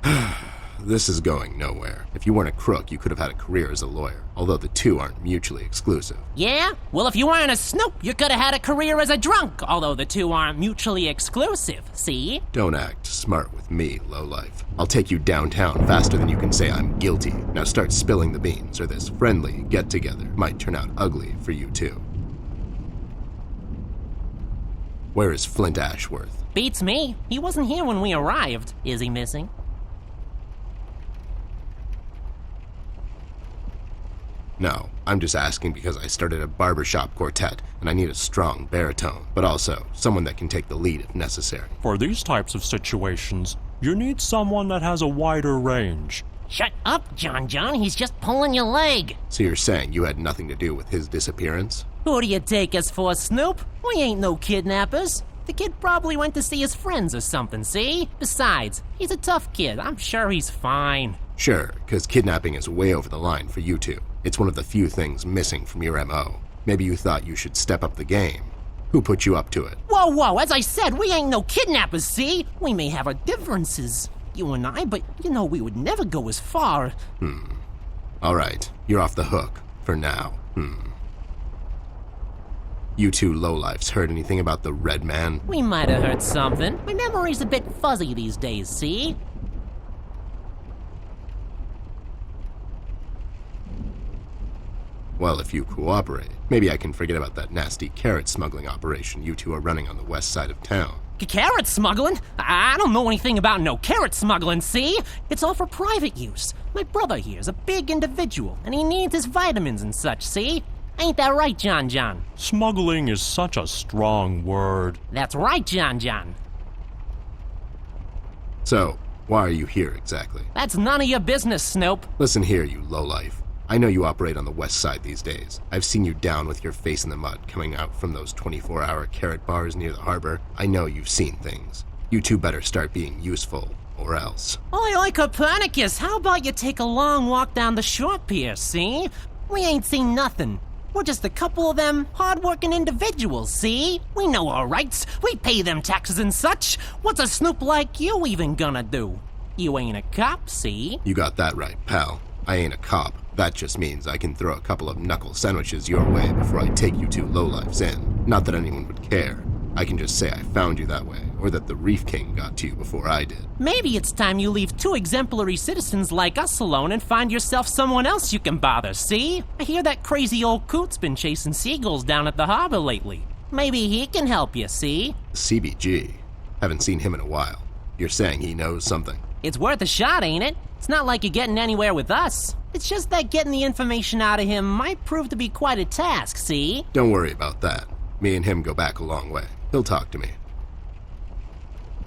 This is going nowhere. If you weren't a crook, you could have had a career as a lawyer, although the two aren't mutually exclusive. Yeah? Well, if you weren't a Snoop, you could have had a career as a drunk, although the two aren't mutually exclusive, see? Don't act smart with me, lowlife. I'll take you downtown faster than you can say I'm guilty. Now start spilling the beans, or this friendly get-together might turn out ugly for you too. Where is Flint Ashworth? Beats me. He wasn't here when we arrived. Is he missing? No, I'm just asking because I started a barbershop quartet and I need a strong baritone, but also someone that can take the lead if necessary. For these types of situations, you need someone that has a wider range. Shut up, John. He's just pulling your leg. So you're saying you had nothing to do with his disappearance? Who do you take us for, Snoop? We ain't no kidnappers. The kid probably went to see his friends or something, see? Besides, he's a tough kid. I'm sure he's fine. Sure, because kidnapping is way over the line for you two. It's one of the few things missing from your MO. Maybe you thought you should step up the game. Who put you up to it? Whoa, as I said, we ain't no kidnappers, see? We may have our differences, you and I, but you know we would never go as far. All right, you're off the hook, for now. You two lowlifes heard anything about the Red Man? We might have heard something. My memory's a bit fuzzy these days, see? Well, if you cooperate, maybe I can forget about that nasty carrot smuggling operation you two are running on the west side of town. Carrot smuggling? I don't know anything about no carrot smuggling, see? It's all for private use. My brother here's a big individual, and he needs his vitamins and such, see? Ain't that right, John? Smuggling is such a strong word. That's right, John. So, why are you here exactly? That's none of your business, Snoop. Listen here, you lowlife. I know you operate on the west side these days. I've seen you down with your face in the mud coming out from those 24-hour carrot bars near the harbor. I know you've seen things. You two better start being useful, or else. Oi, Copernicus, how about you take a long walk down the shore pier, see? We ain't seen nothing. We're just a couple of them hard-working individuals, see? We know our rights. We pay them taxes and such. What's a snoop like you even gonna do? You ain't a cop, see? You got that right, pal. I ain't a cop. That just means I can throw a couple of knuckle sandwiches your way before I take you two lowlifes in. Not that anyone would care. I can just say I found you that way, or that the Reef King got to you before I did. Maybe it's time you leave two exemplary citizens like us alone and find yourself someone else you can bother, see? I hear that crazy old coot's been chasing seagulls down at the harbor lately. Maybe he can help you, see? CBG. Haven't seen him in a while. You're saying he knows something? It's worth a shot, ain't it? It's not like you're getting anywhere with us. It's just that getting the information out of him might prove to be quite a task, see? Don't worry about that. Me and him go back a long way. He'll talk to me.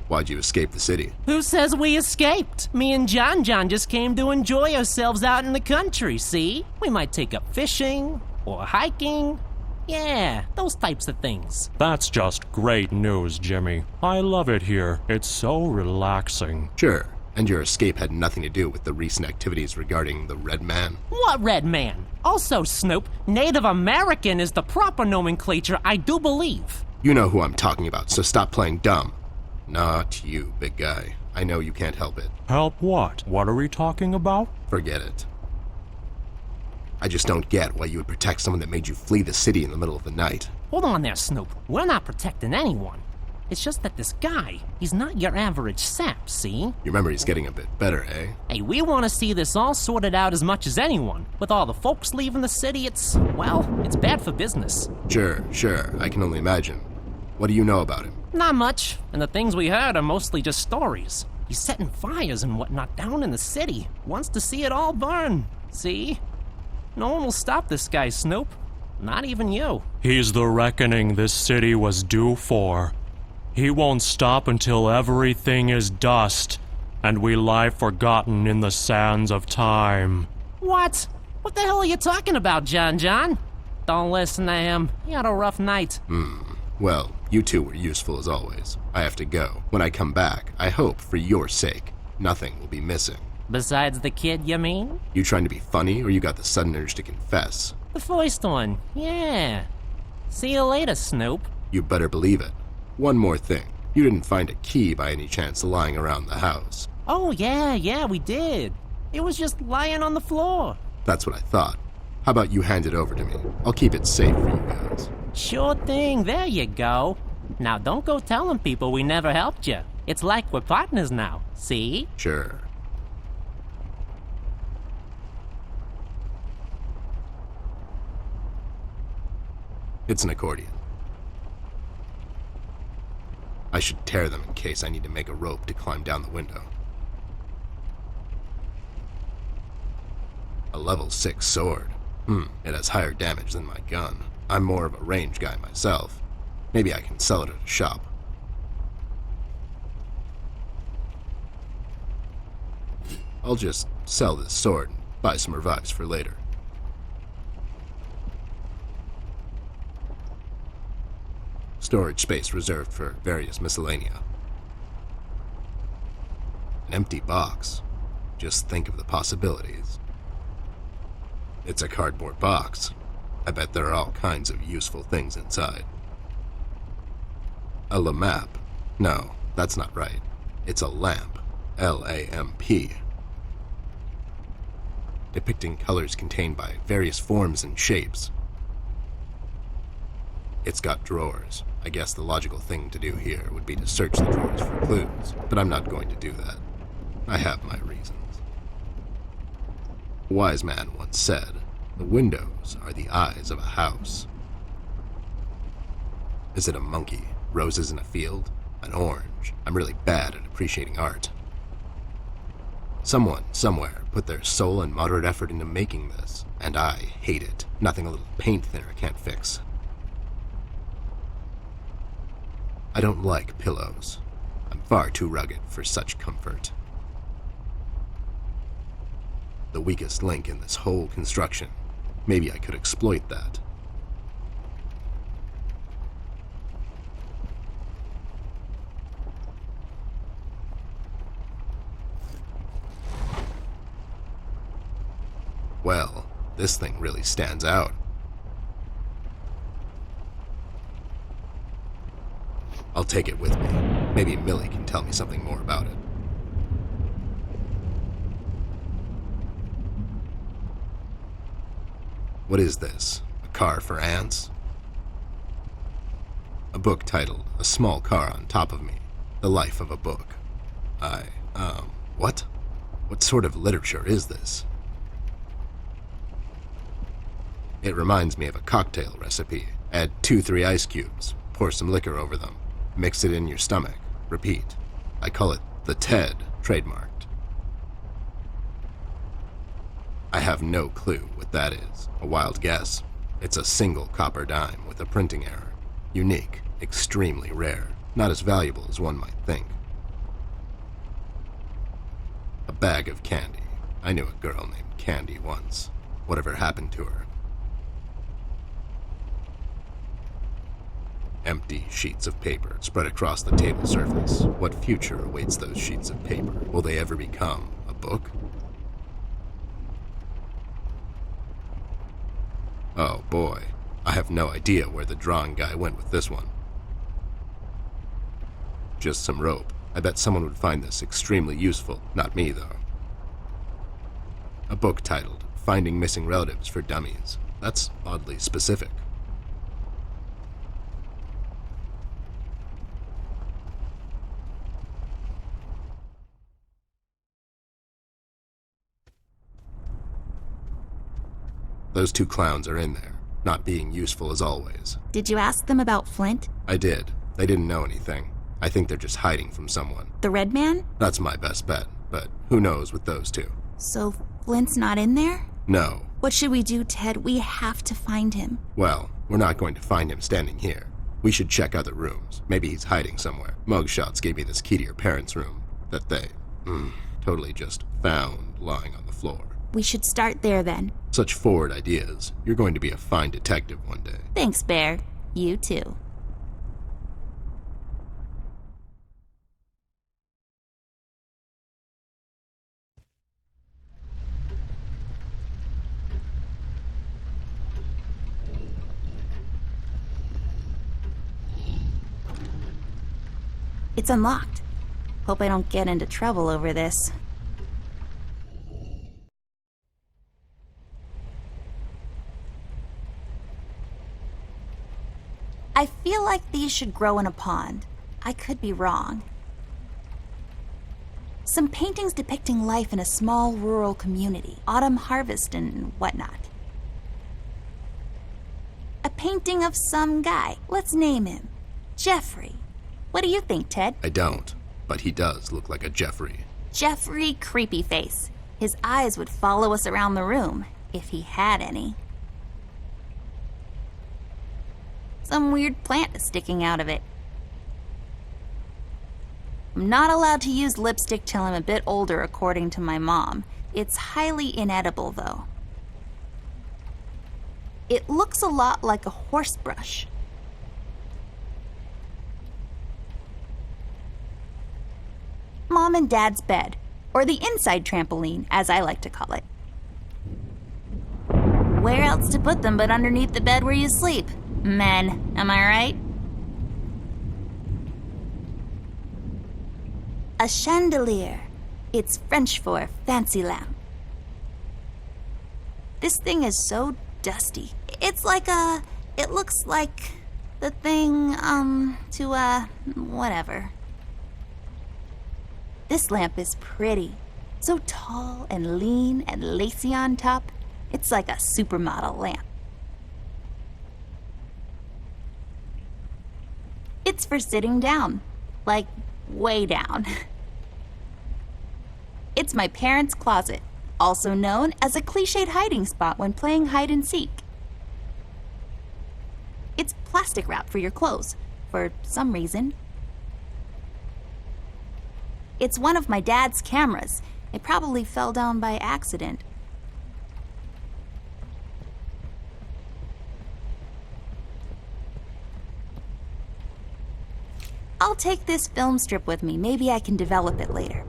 Why'd you escape the city? Who says we escaped? Me and John just came to enjoy ourselves out in the country, see? We might take up fishing or hiking. Yeah, those types of things. That's just great news, Jimmy. I love it here. It's so relaxing. Sure. And your escape had nothing to do with the recent activities regarding the Red Man? What Red Man? Also, Snoop, Native American is the proper nomenclature, I do believe. You know who I'm talking about, so stop playing dumb. Not you, big guy. I know you can't help it. Help what? What are we talking about? Forget it. I just don't get why you would protect someone that made you flee the city in the middle of the night. Hold on there, Snoop. We're not protecting anyone. It's just that this guy, he's not your average sap, see? Your memory's getting a bit better, eh? Hey, we want to see this all sorted out as much as anyone. With all the folks leaving the city, it's bad for business. Sure. I can only imagine. What do you know about him? Not much, and the things we heard are mostly just stories. He's setting fires and whatnot down in the city. Wants to see it all burn, see? No one will stop this guy, Snoop. Not even you. He's the reckoning this city was due for. He won't stop until everything is dust, and we lie forgotten in the sands of time. What? What the hell are you talking about, John? Don't listen to him. He had a rough night. Well, you two were useful as always. I have to go. When I come back, I hope, for your sake, nothing will be missing. Besides the kid, you mean? You trying to be funny, or you got the sudden urge to confess? The first one, yeah. See you later, Snoop. You better believe it. One more thing. You didn't find a key by any chance lying around the house. Oh, yeah, we did. It was just lying on the floor. That's what I thought. How about you hand it over to me? I'll keep it safe for you guys. Sure thing, there you go. Now don't go telling people we never helped you. It's like we're partners now, see? Sure. It's an accordion. I should tear them in case I need to make a rope to climb down the window. A level 6 sword. It has higher damage than my gun. I'm more of a range guy myself. Maybe I can sell it at a shop. I'll just sell this sword and buy some revives for later. Storage space reserved for various miscellanea. An empty box. Just think of the possibilities. It's a cardboard box. I bet there are all kinds of useful things inside. A map. No, that's not right. It's a lamp. L-A-M-P. Depicting colors contained by various forms and shapes. It's got drawers. I guess the logical thing to do here would be to search the drawers for clues, but I'm not going to do that. I have my reasons. A wise man once said, "The windows are the eyes of a house." Is it a monkey? Roses in a field? An orange? I'm really bad at appreciating art. Someone, somewhere, put their soul and moderate effort into making this, and I hate it. Nothing a little paint thinner can't fix. I don't like pillows. I'm far too rugged for such comfort. The weakest link in this whole construction. Maybe I could exploit that. Well, this thing really stands out. I'll take it with me. Maybe Millie can tell me something more about it. What is this? A car for ants? A book titled, "A Small Car on Top of Me. The Life of a Book." What? What sort of literature is this? It reminds me of a cocktail recipe. Add 2-3 ice cubes, pour some liquor over them, mix it in your stomach, repeat. I call it the TED, trademarked. I have no clue what that is. A wild guess. It's a single copper dime with a printing error. Unique, extremely rare, not as valuable as one might think. A bag of candy. I knew a girl named Candy once. Whatever happened to her? Empty sheets of paper spread across the table surface. What future awaits those sheets of paper? Will they ever become a book? Oh boy, I have no idea where the drawing guy went with this one. Just some rope. I bet someone would find this extremely useful. Not me, though. A book titled, "Finding Missing Relatives for Dummies." That's oddly specific. Those two clowns are in there, not being useful as always. Did you ask them about Flint? I did. They didn't know anything. I think they're just hiding from someone. The Red Man? That's my best bet, but who knows with those two? So Flint's not in there? No. What should we do, Ted? We have to find him. Well, we're not going to find him standing here. We should check other rooms. Maybe he's hiding somewhere. Mugshots gave me this key to your parents' room that they, totally just found lying on the floor. We should start there then. Such forward ideas. You're going to be a fine detective one day. Thanks, Bear. You too. It's unlocked. Hope I don't get into trouble over this. I feel like these should grow in a pond. I could be wrong. Some paintings depicting life in a small rural community, autumn harvest and whatnot. A painting of some guy. Let's name him Jeffrey. What do you think, Ted? I don't, but he does look like a Jeffrey. Jeffrey Creepyface. His eyes would follow us around the room, if he had any. Some weird plant is sticking out of it. I'm not allowed to use lipstick till I'm a bit older, according to my mom. It's highly inedible, though. It looks a lot like a horse brush. Mom and Dad's bed, or the inside trampoline, as I like to call it. Where else to put them but underneath the bed where you sleep? Men, am I right? A chandelier. It's French for fancy lamp. This thing is so dusty. It looks like the thing, whatever. This lamp is pretty. So tall and lean and lacy on top. It's like a supermodel lamp. It's for sitting down. Like, way down. It's my parents' closet, also known as a cliched hiding spot when playing hide and seek. It's plastic wrap for your clothes, for some reason. It's one of my dad's cameras. It probably fell down by accident. I'll take this film strip with me. Maybe I can develop it later.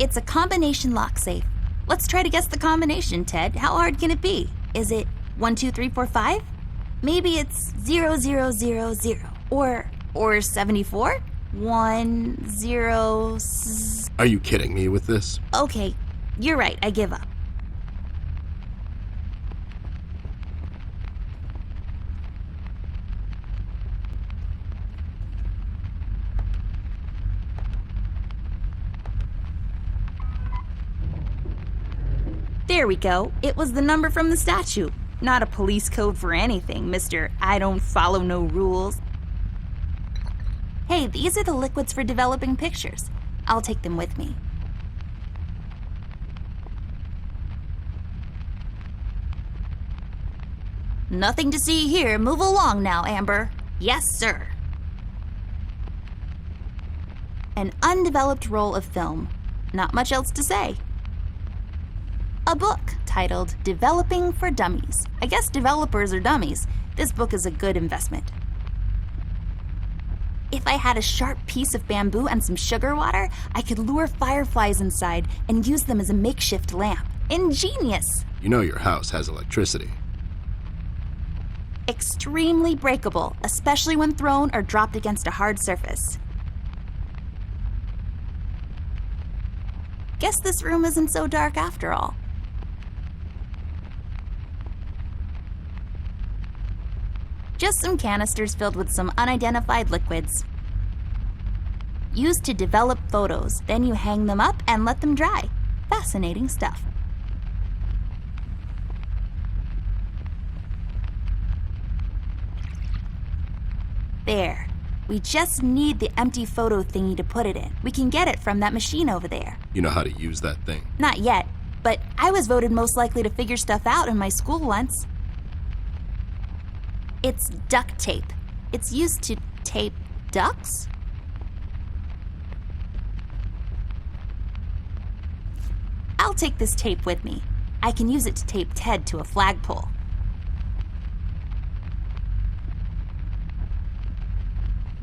It's a combination lock safe. Let's try to guess the combination, Ted. How hard can it be? Is it 1, 2, 3, 4, 5? Maybe it's 0, 0, 0, 0. Or 74? 1, 0... Are you kidding me with this? Okay, you're right. I give up. There we go. It was the number from the statue. Not a police code for anything, Mr. I don't follow no rules. Hey, these are the liquids for developing pictures. I'll take them with me. Nothing to see here. Move along now, Amber. Yes, sir. An undeveloped roll of film. Not much else to say. A book titled Developing for Dummies. I guess developers are dummies. This book is a good investment. If I had a sharp piece of bamboo and some sugar water, I could lure fireflies inside and use them as a makeshift lamp. Ingenious! You know your house has electricity. Extremely breakable, especially when thrown or dropped against a hard surface. Guess this room isn't so dark after all. Just some canisters filled with some unidentified liquids. Used to develop photos, then you hang them up and let them dry. Fascinating stuff. There. We just need the empty photo thingy to put it in. We can get it from that machine over there. You know how to use that thing? Not yet, but I was voted most likely to figure stuff out in my school once. It's duct tape. It's used to tape ducks? I'll take this tape with me. I can use it to tape Ted to a flagpole.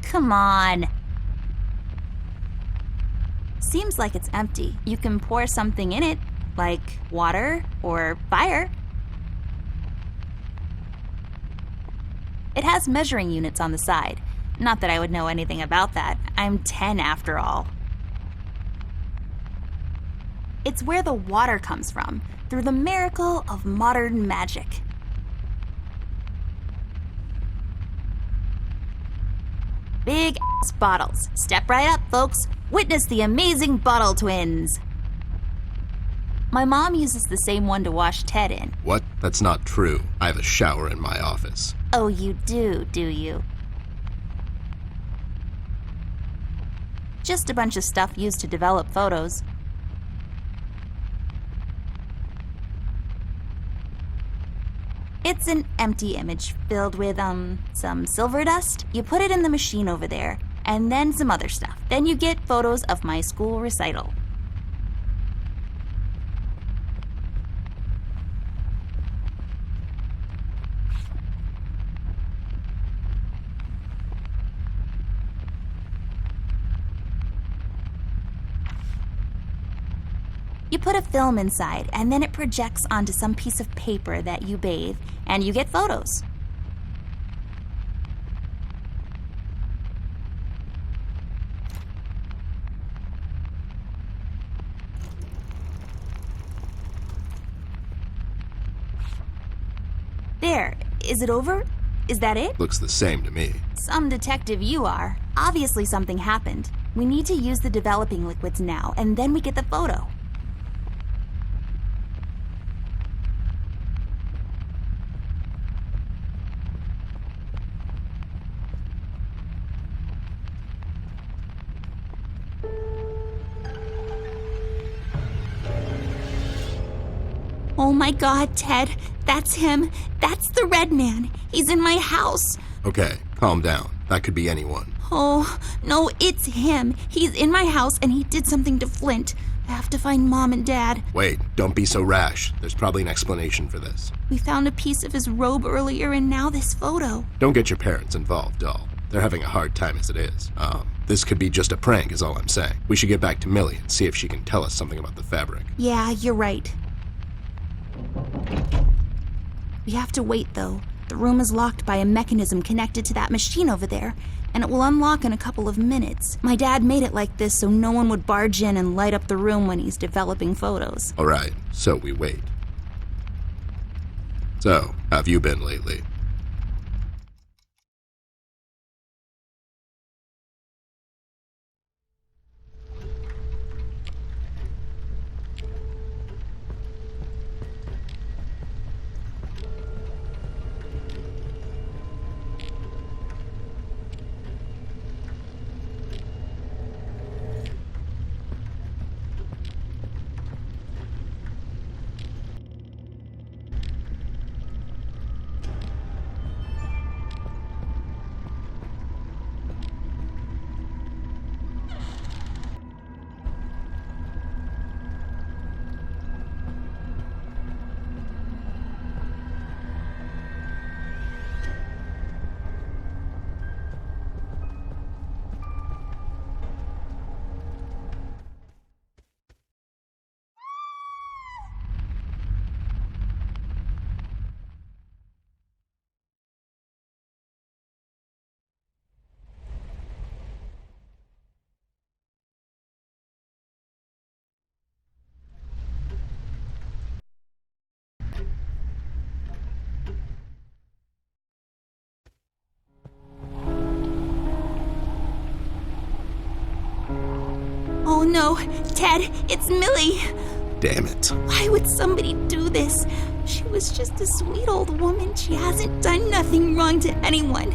Come on. Seems like it's empty. You can pour something in it, like water or fire. It has measuring units on the side. Not that I would know anything about that. I'm 10 after all. It's where the water comes from, through the miracle of modern magic. Big ass bottles. Step right up, folks. Witness the amazing bottle twins. My mom uses the same one to wash Ted in. What? That's not true. I have a shower in my office. Oh, you do you? Just a bunch of stuff used to develop photos. It's an empty image filled with, some silver dust. You put it in the machine over there, and then some other stuff. Then you get photos of my school recital. You put a film inside, and then it projects onto some piece of paper that you bathe, and you get photos. There. Is it over? Is that it? Looks the same to me. Some detective you are. Obviously something happened. We need to use the developing liquids now, and then we get the photo. Oh my God, Ted. That's him. That's the red man. He's in my house. Okay, calm down. That could be anyone. Oh, no, it's him. He's in my house and he did something to Flint. I have to find Mom and Dad. Wait, don't be so rash. There's probably an explanation for this. We found a piece of his robe earlier and now this photo. Don't get your parents involved, doll. They're having a hard time as it is. This could be just a prank is all I'm saying. We should get back to Millie and see if she can tell us something about the fabric. Yeah, you're right. We have to wait, though. The room is locked by a mechanism connected to that machine over there, and it will unlock in a couple of minutes. My dad made it like this so no one would barge in and light up the room when he's developing photos. All right, so we wait. So, how have you been lately? Oh no, Ted, it's Millie. Damn it. Why would somebody do this? She was just a sweet old woman. She hasn't done nothing wrong to anyone.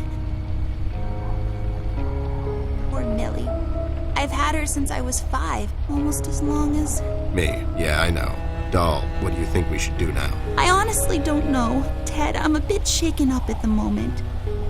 Poor Millie. I've had her since I was 5, almost as long as... Me, yeah, I know. Doll, what do you think we should do now? I honestly don't know. Ted, I'm a bit shaken up at the moment.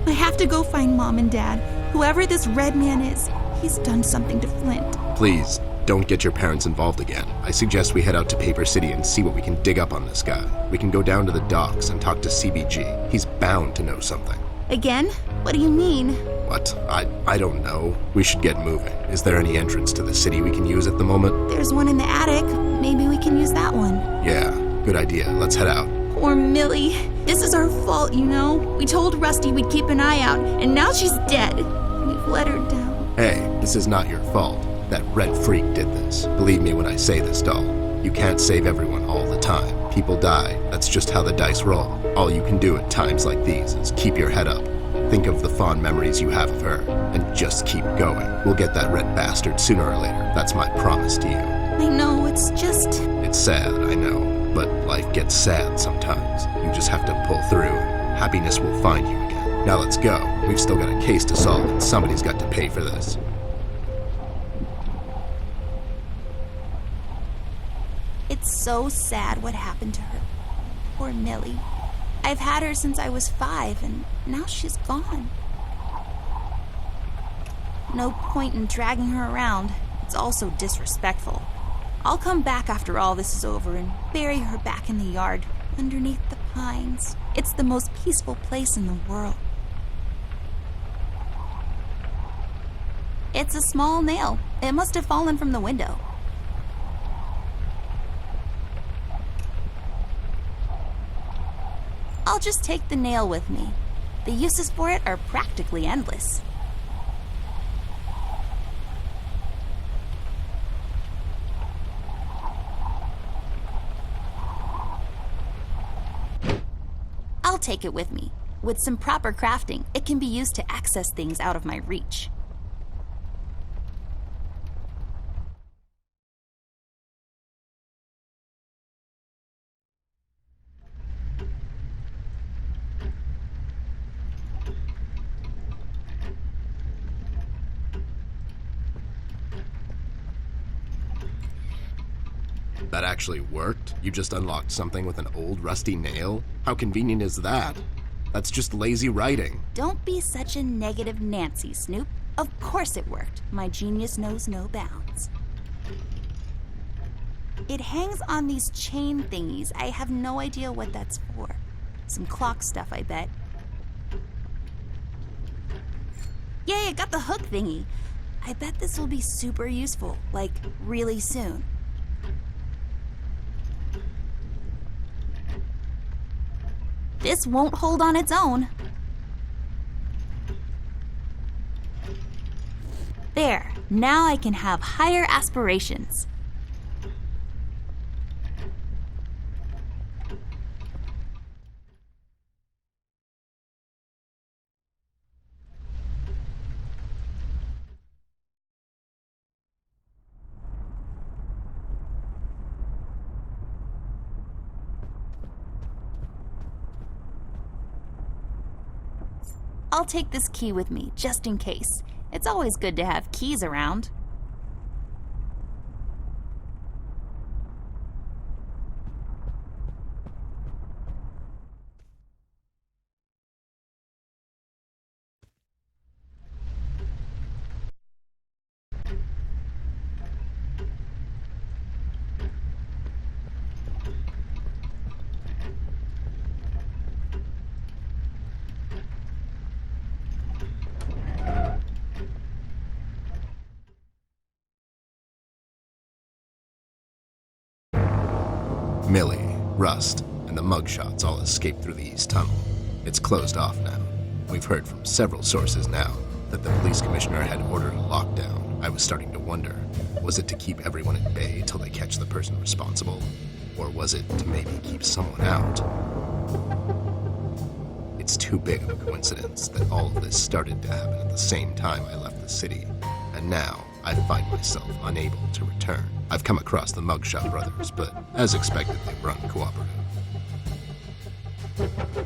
I have to go find Mom and Dad. Whoever this red man is, he's done something to Flint. Please, don't get your parents involved again. I suggest we head out to Paper City and see what we can dig up on this guy. We can go down to the docks and talk to CBG. He's bound to know something. Again? What do you mean? What? I don't know. We should get moving. Is there any entrance to the city we can use at the moment? There's one in the attic. Maybe we can use that one. Yeah, good idea. Let's head out. Poor Millie. This is our fault, you know? We told Rusty we'd keep an eye out, and now she's dead. We've let her down. Hey, this is not your fault. That red freak did this. Believe me when I say this, doll. You can't save everyone all the time. People die. That's just how the dice roll. All you can do at times like these is keep your head up. Think of the fond memories you have of her, and just keep going. We'll get that red bastard sooner or later. That's my promise to you. I know, it's just... It's sad, I know, but life gets sad sometimes. You just have to pull through, and happiness will find you again. Now let's go. We've still got a case to solve, and somebody's got to pay for this. It's so sad what happened to her. Poor Millie. I've had her since I was 5, and now she's gone. No point in dragging her around. It's all so disrespectful. I'll come back after all this is over and bury her back in the yard, underneath the pines. It's the most peaceful place in the world. It's a small nail. It must have fallen from the window. I'll just take the nail with me. The uses for it are practically endless. I'll take it with me. With some proper crafting, it can be used to access things out of my reach. That actually worked? You just unlocked something with an old rusty nail? How convenient is that? That's just lazy writing. Don't be such a negative Nancy, Snoop. Of course it worked. My genius knows no bounds. It hangs on these chain thingies. I have no idea what that's for. Some clock stuff, I bet. Yay, I got the hook thingy. I bet this will be super useful, like really soon. This won't hold on its own. There, now I can have higher aspirations. I'll take this key with me, just in case. It's always good to have keys around. Millie, Rust, and the mugshots all escaped through the east tunnel. It's closed off now. We've heard from several sources now that the police commissioner had ordered a lockdown. I was starting to wonder, was it to keep everyone at bay till they catch the person responsible? Or was it to maybe keep someone out? It's too big of a coincidence that all of this started to happen at the same time I left the city, and now I find myself unable to return. I've come across the Mugshot brothers, but as expected, they were uncooperative.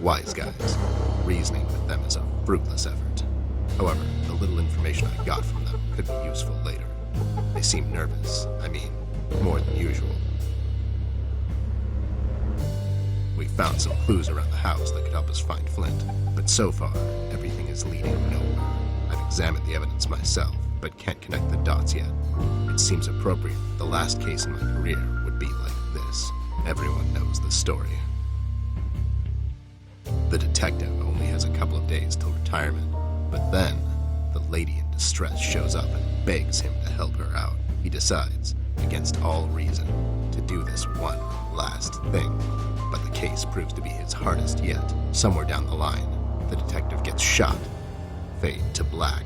Wise guys. Reasoning with them is a fruitless effort. However, the little information I got from them could be useful later. They seem nervous. I mean, more than usual. We found some clues around the house that could help us find Flint, but so far, everything is leading nowhere. I've examined the evidence myself, but can't connect the dots yet. It seems appropriate that the last case in my career would be like this. Everyone knows the story. The detective only has a couple of days till retirement, but then the lady in distress shows up and begs him to help her out. He decides, against all reason, to do this one last thing, but the case proves to be his hardest yet. Somewhere down the line, the detective gets shot. Fade to black.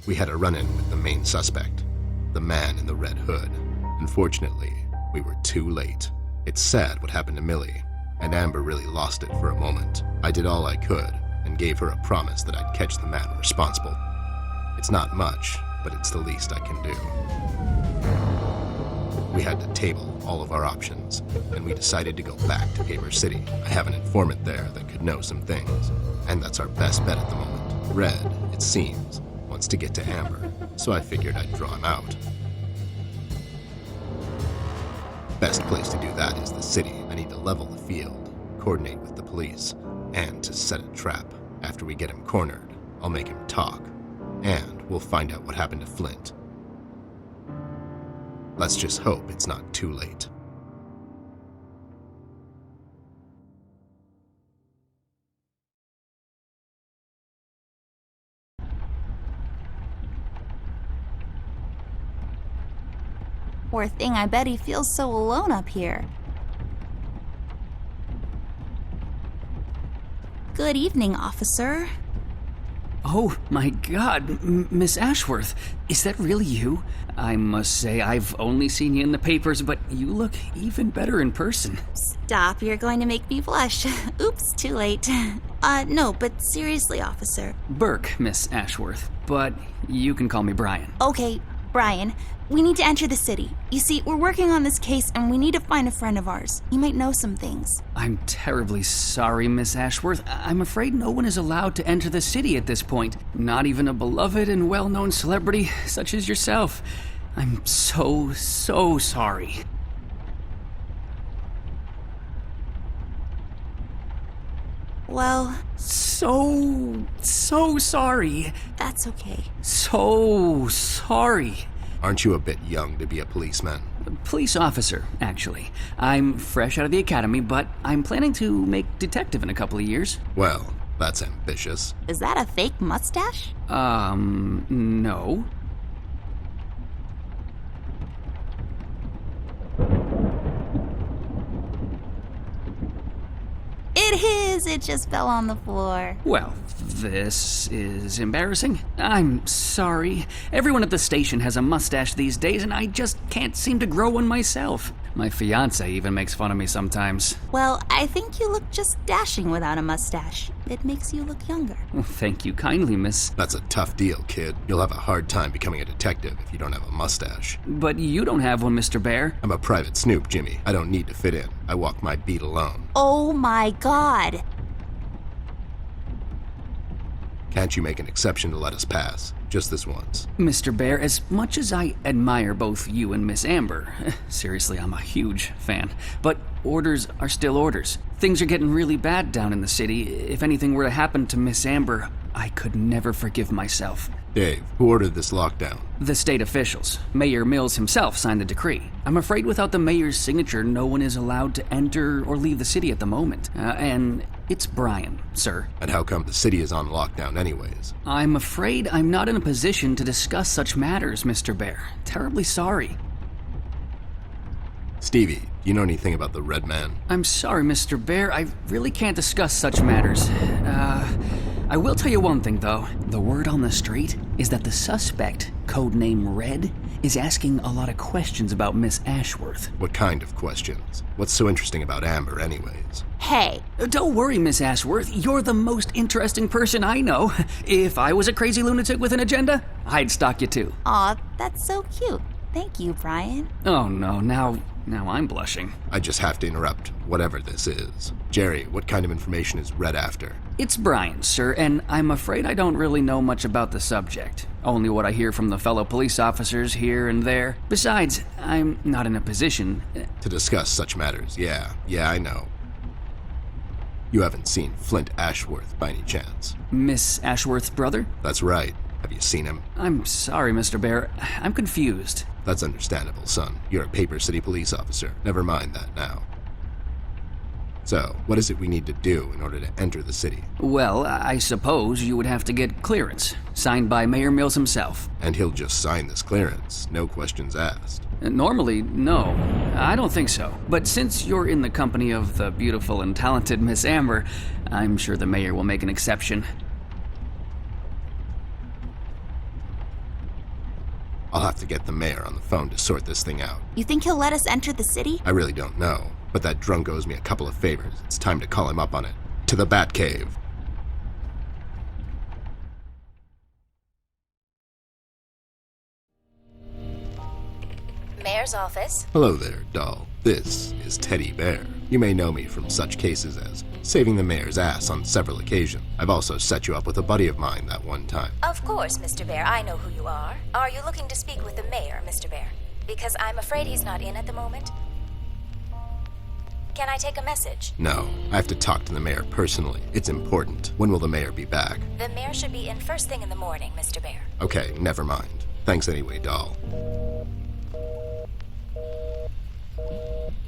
We had a run-in with the main suspect. the man in the red hood. Unfortunately, we were too late. It's sad what happened to Millie, and Amber really lost it for a moment. I did all I could, and gave her a promise that I'd catch the man responsible. It's not much, but it's the least I can do. We had to table all of our options, and we decided to go back to Paper City. I have an informant there that could know some things, and that's our best bet at the moment. Red, it seems, wants to get to Amber, so I figured I'd draw him out. Best place to do that is the city. I need to level the field, coordinate with the police, and to set a trap. After we get him cornered, I'll make him talk, and we'll find out what happened to Flint. Let's just hope it's not too late. Poor thing, I bet he feels so alone up here. Good evening, officer. Oh my god, Miss Ashworth, is that really you? I must say, I've only seen you in the papers, but you look even better in person. Stop, you're going to make me blush. Oops, too late. No, but seriously, officer. Burke, Miss Ashworth, but you can call me Brian. Okay, Brian, we need to enter the city. You see, we're working on this case and we need to find a friend of ours. He might know some things. I'm terribly sorry, Miss Ashworth. I'm afraid no one is allowed to enter the city at this point. Not even a beloved and well-known celebrity such as yourself. I'm so sorry. Well, So sorry. that's okay. So sorry. Aren't you a bit young to be a policeman? Police officer, actually. I'm fresh out of the academy, but I'm planning to make detective in a couple of years. Well, that's ambitious. Is that a fake mustache? No. It is! It just fell on the floor. Well, this is embarrassing. I'm sorry. Everyone at the station has a mustache these days, and I just can't seem to grow one myself. My fiance even makes fun of me sometimes. Well, I think you look just dashing without a mustache. It makes you look younger. Well, thank you kindly, miss. That's a tough deal, kid. You'll have a hard time becoming a detective if you don't have a mustache. But you don't have one, Mr. Bear. I'm a private snoop, Jimmy. I don't need to fit in. I walk my beat alone. Oh my god! Can't you make an exception to let us pass? Just this once. Mr. Bear, as much as I admire both you and Miss Amber, seriously, I'm a huge fan, but orders are still orders. Things are getting really bad down in the city. If anything were to happen to Miss Amber, I could never forgive myself. Dave, who ordered this lockdown? The state officials. Mayor Mills himself signed the decree. I'm afraid without the mayor's signature, no one is allowed to enter or leave the city at the moment. And it's Brian, sir. And how come the city is on lockdown anyways? I'm afraid I'm not in a position to discuss such matters, Mr. Bear. Terribly sorry. Stevie, do you know anything about the Red Man? I'm sorry, Mr. Bear. I really can't discuss such matters. I will tell you one thing, though. The word on the street is that the suspect, codename Red, is asking a lot of questions about Miss Ashworth. What kind of questions? What's so interesting about Amber anyways? Hey, Don't worry, Miss Ashworth. You're the most interesting person I know. If I was a crazy lunatic with an agenda, I'd stalk you too. aw, that's so cute. Thank you, Brian. Oh no, now I'm blushing. I just have to interrupt whatever this is. Jerry, what kind of information is Red after? It's Brian, sir, and I'm afraid I don't really know much about the subject. Only what I hear from the fellow police officers here and there. Besides, I'm not in a position. To discuss such matters, yeah, I know. You haven't seen Flint Ashworth by any chance? Miss Ashworth's brother? That's right. Have you seen him? I'm sorry, Mr. Bear. I'm confused. That's understandable, son. You're a Paper City police officer. Never mind that now. So, what is it we need to do in order to enter the city? Well, I suppose you would have to get clearance, signed by Mayor Mills himself. And he'll just sign this clearance, no questions asked. Normally, no. I don't think so. But since you're in the company of the beautiful and talented Miss Amber, I'm sure the mayor will make an exception. I'll I'll have to get the mayor on the phone to sort this thing out. You think he'll let us enter the city? I really don't know, but that drunk owes me a couple of favors. It's time to call him up on it. To the Batcave. Mayor's office. Hello there, doll. This is Teddy Bear. You may know me from such cases as saving the mayor's ass on several occasions. I've also set you up with a buddy of mine that one time. Of course, Mr. Bear, I know who you are. Are you looking to speak with the mayor, Mr. Bear? Because I'm afraid he's not in at the moment. Can I take a message? No, I have to talk to the mayor personally. It's important. When will the mayor be back? The mayor should be in first thing in the morning, Mr. Bear. Okay, never mind. Thanks anyway, doll.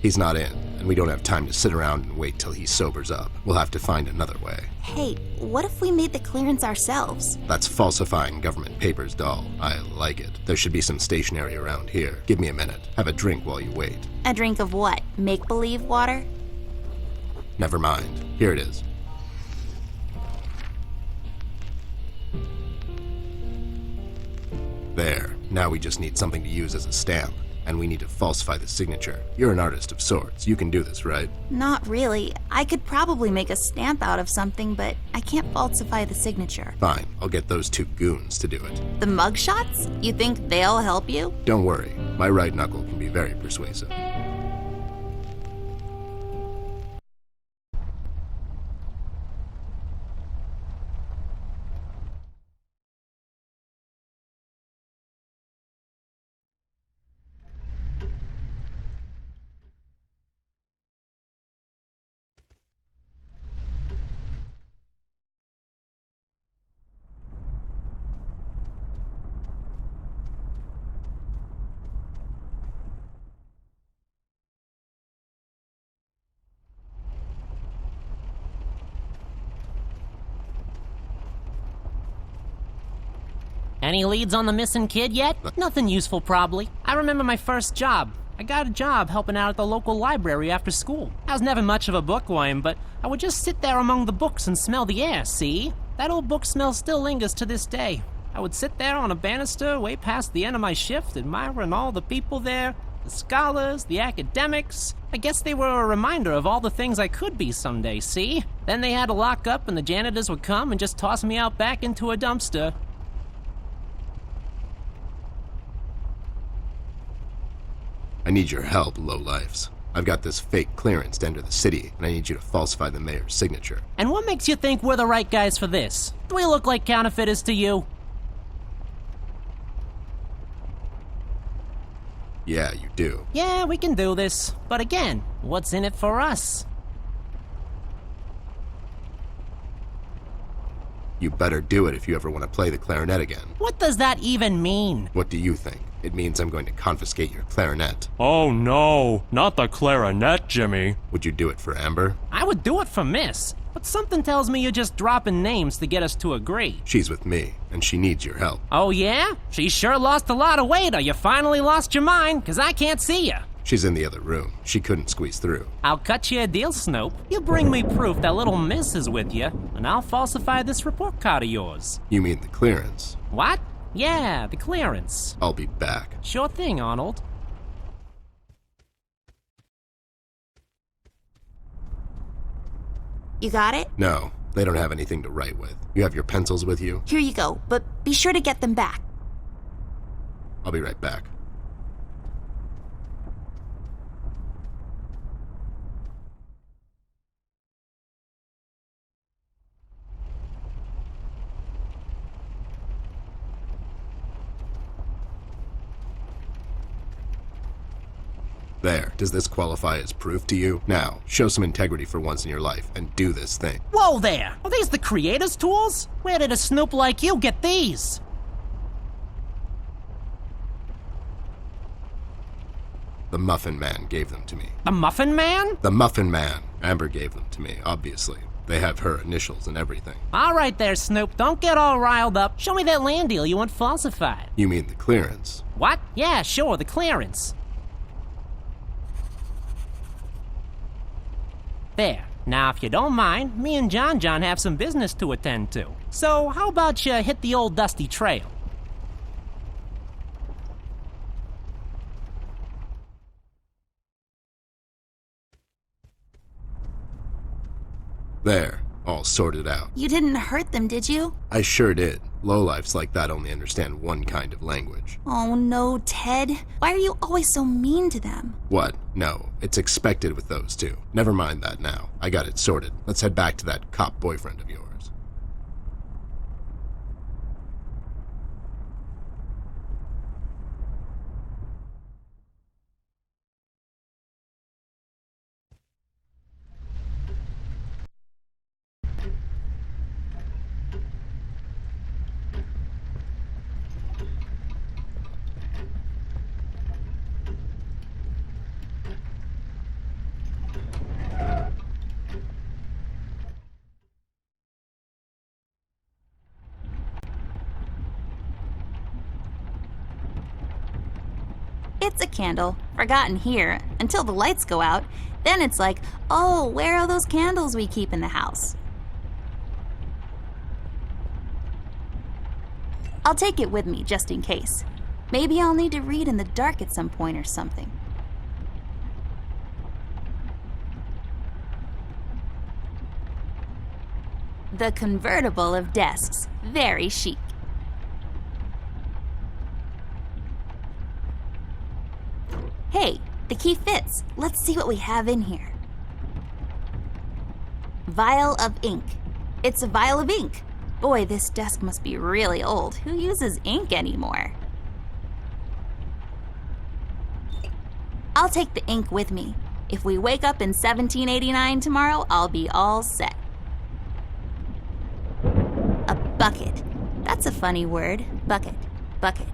He's not in, and we don't have time to sit around and wait till he sobers up. We'll have to find another way. Hey, what if we made the clearance ourselves? That's falsifying government papers, doll. I like it. There should be some stationery around here. Give me a minute. Have a drink while you wait. A drink of what? Make-believe water? Never mind. Here it is. There. Now we just need something to use as a stamp. And we need to falsify the signature. You're an artist of sorts. You can do this, right? Not really. I could probably make a stamp out of something, but I can't falsify the signature. Fine. I'll get those two goons to do it. The mugshots? You think they'll help you? Don't worry. My right knuckle can be very persuasive. Any leads on the missing kid yet? Nothing useful, probably. I remember my first job. I got a job helping out at the local library after school. I was never much of a bookworm, but I would just sit there among the books and smell the air, see? That old book smell still lingers to this day. I would sit there on a banister way past the end of my shift, admiring all the people there, the scholars, the academics. I guess they were a reminder of all the things I could be someday, see? Then they had to lock up and the janitors would come and just toss me out back into a dumpster. I need your help, lowlifes. I've got this fake clearance to enter the city, and I need you to falsify the mayor's signature. And what makes you think we're the right guys for this? Do we look like counterfeiters to you? Yeah, you do. Yeah, we can do this. But again, what's in it for us? You better do it if you ever want to play the clarinet again. What does that even mean? What do you think? It means I'm going to confiscate your clarinet. Oh no, not the clarinet, Jimmy. Would you do it for Amber? I would do it for Miss, but something tells me you're just dropping names to get us to agree. She's with me, and she needs your help. Oh yeah? She sure lost a lot of weight, or you finally lost your mind, 'cause I can't see you. She's in the other room. She couldn't squeeze through. I'll cut you a deal, Snope. You bring me proof that little Miss is with you, and I'll falsify this report card of yours. You mean the clearance? What? Yeah, the clearance. I'll be back. Sure thing, Arnold. You got it? No, they don't have anything to write with. You have your pencils with you? Here you go, but be sure to get them back. I'll be right back. There, does this qualify as proof to you? Now, show some integrity for once in your life and do this thing. Whoa there! Are these the creator's tools? Where did a snoop like you get these? The Muffin Man gave them to me. The Muffin Man? The Muffin Man. Amber gave them to me, obviously. They have her initials and everything. All right there, Snoop. Don't get all riled up. Show me that land deal you want falsified. You mean the clearance? What? Yeah, sure, the clearance. There. Now, if you don't mind, me and John have some business to attend to. So, how about you hit the old dusty trail? There, all sorted out. You didn't hurt them, did you? I sure did. Lowlifes like that only understand one kind of language. Oh no, Ted. Why are you always so mean to them? What? No, it's expected with those two. Never mind that now. I got it sorted. Let's head back to that cop boyfriend of yours. It's a candle, forgotten here, until the lights go out. Then it's like, oh, where are those candles we keep in the house? I'll take it with me, just in case. Maybe I'll need to read in the dark at some point or something. The convertible of desks. Very chic. Hey, the key fits. Let's see what we have in here. Vial of ink. It's a vial of ink. Boy, this desk must be really old. Who uses ink anymore? I'll take the ink with me. If we wake up in 1789 tomorrow, I'll be all set. A bucket. That's a funny word. Bucket. Bucket.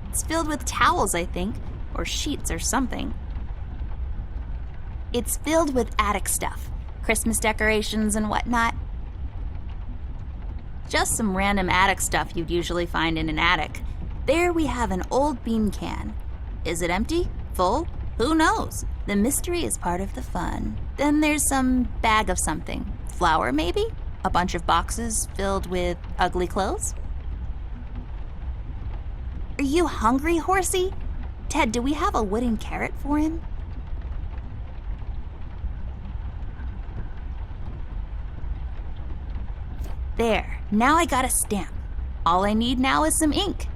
It's filled with towels, I think, or sheets or something. It's filled with attic stuff, Christmas decorations and whatnot. Just some random attic stuff you'd usually find in an attic. There we have an old bean can. Is it empty? Full? Who knows? The mystery is part of the fun. Then there's some bag of something. Flour, maybe? A bunch of boxes filled with ugly clothes? Are you hungry, horsey? Ted, do we have a wooden carrot for him? There, now I got a stamp. All I need now is some ink.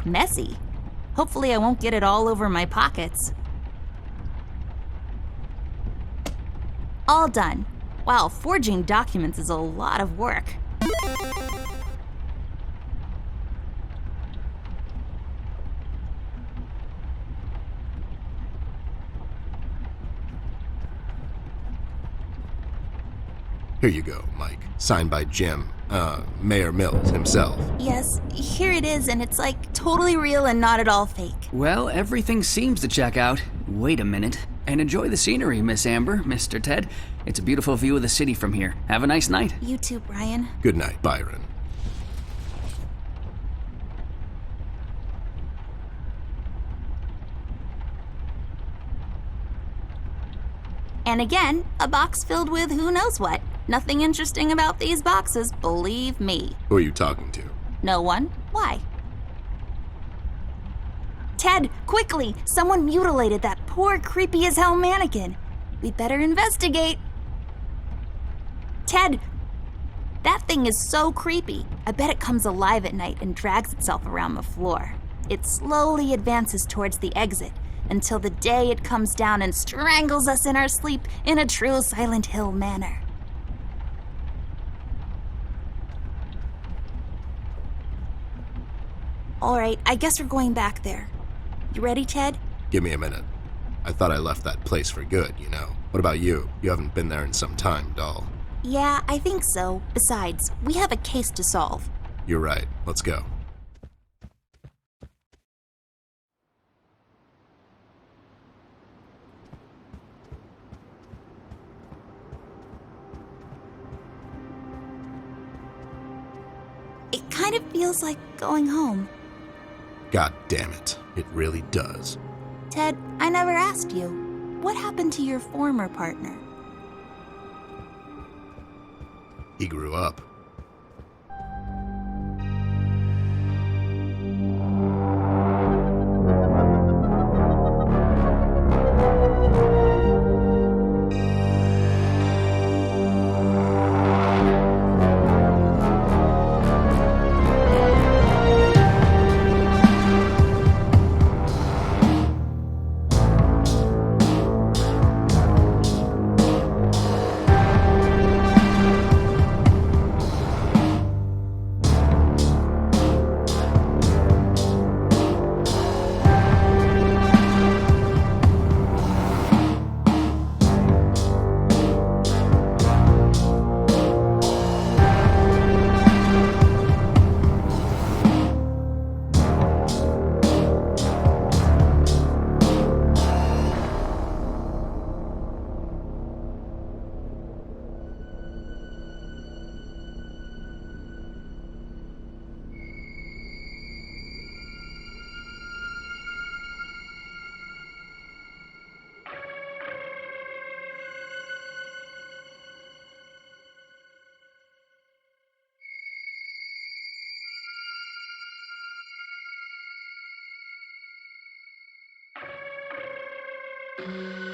Messy. Hopefully I won't get it all over my pockets. All done. Wow, forging documents is a lot of work. Here you go, Mike. Signed by Jim, Mayor Mills himself. Yes, here it is, and it's like totally real and not at all fake. Well, everything seems to check out. Wait a minute. And enjoy the scenery, Miss Amber, Mr. Ted. It's a beautiful view of the city from here. Have a nice night. You too, Brian. Good night, Byron. And again, a box filled with who knows what. Nothing interesting about these boxes, believe me. Who are you talking to? No one? Why? Ted, quickly! Someone mutilated that poor creepy as hell mannequin. We better investigate. Ted! That thing is so creepy. I bet it comes alive at night and drags itself around the floor. It slowly advances towards the exit until the day it comes down and strangles us in our sleep in a true Silent Hill manner. All right, I guess we're going back there. You ready, Ted? Give me a minute. I thought I left that place for good, you know. What about you? You haven't been there in some time, doll. Yeah, I think so. Besides, we have a case to solve. You're right. Let's go. It kind of feels like going home. God damn it. It really does. Ted, I never asked you. What happened to your former partner? He grew up. Bye.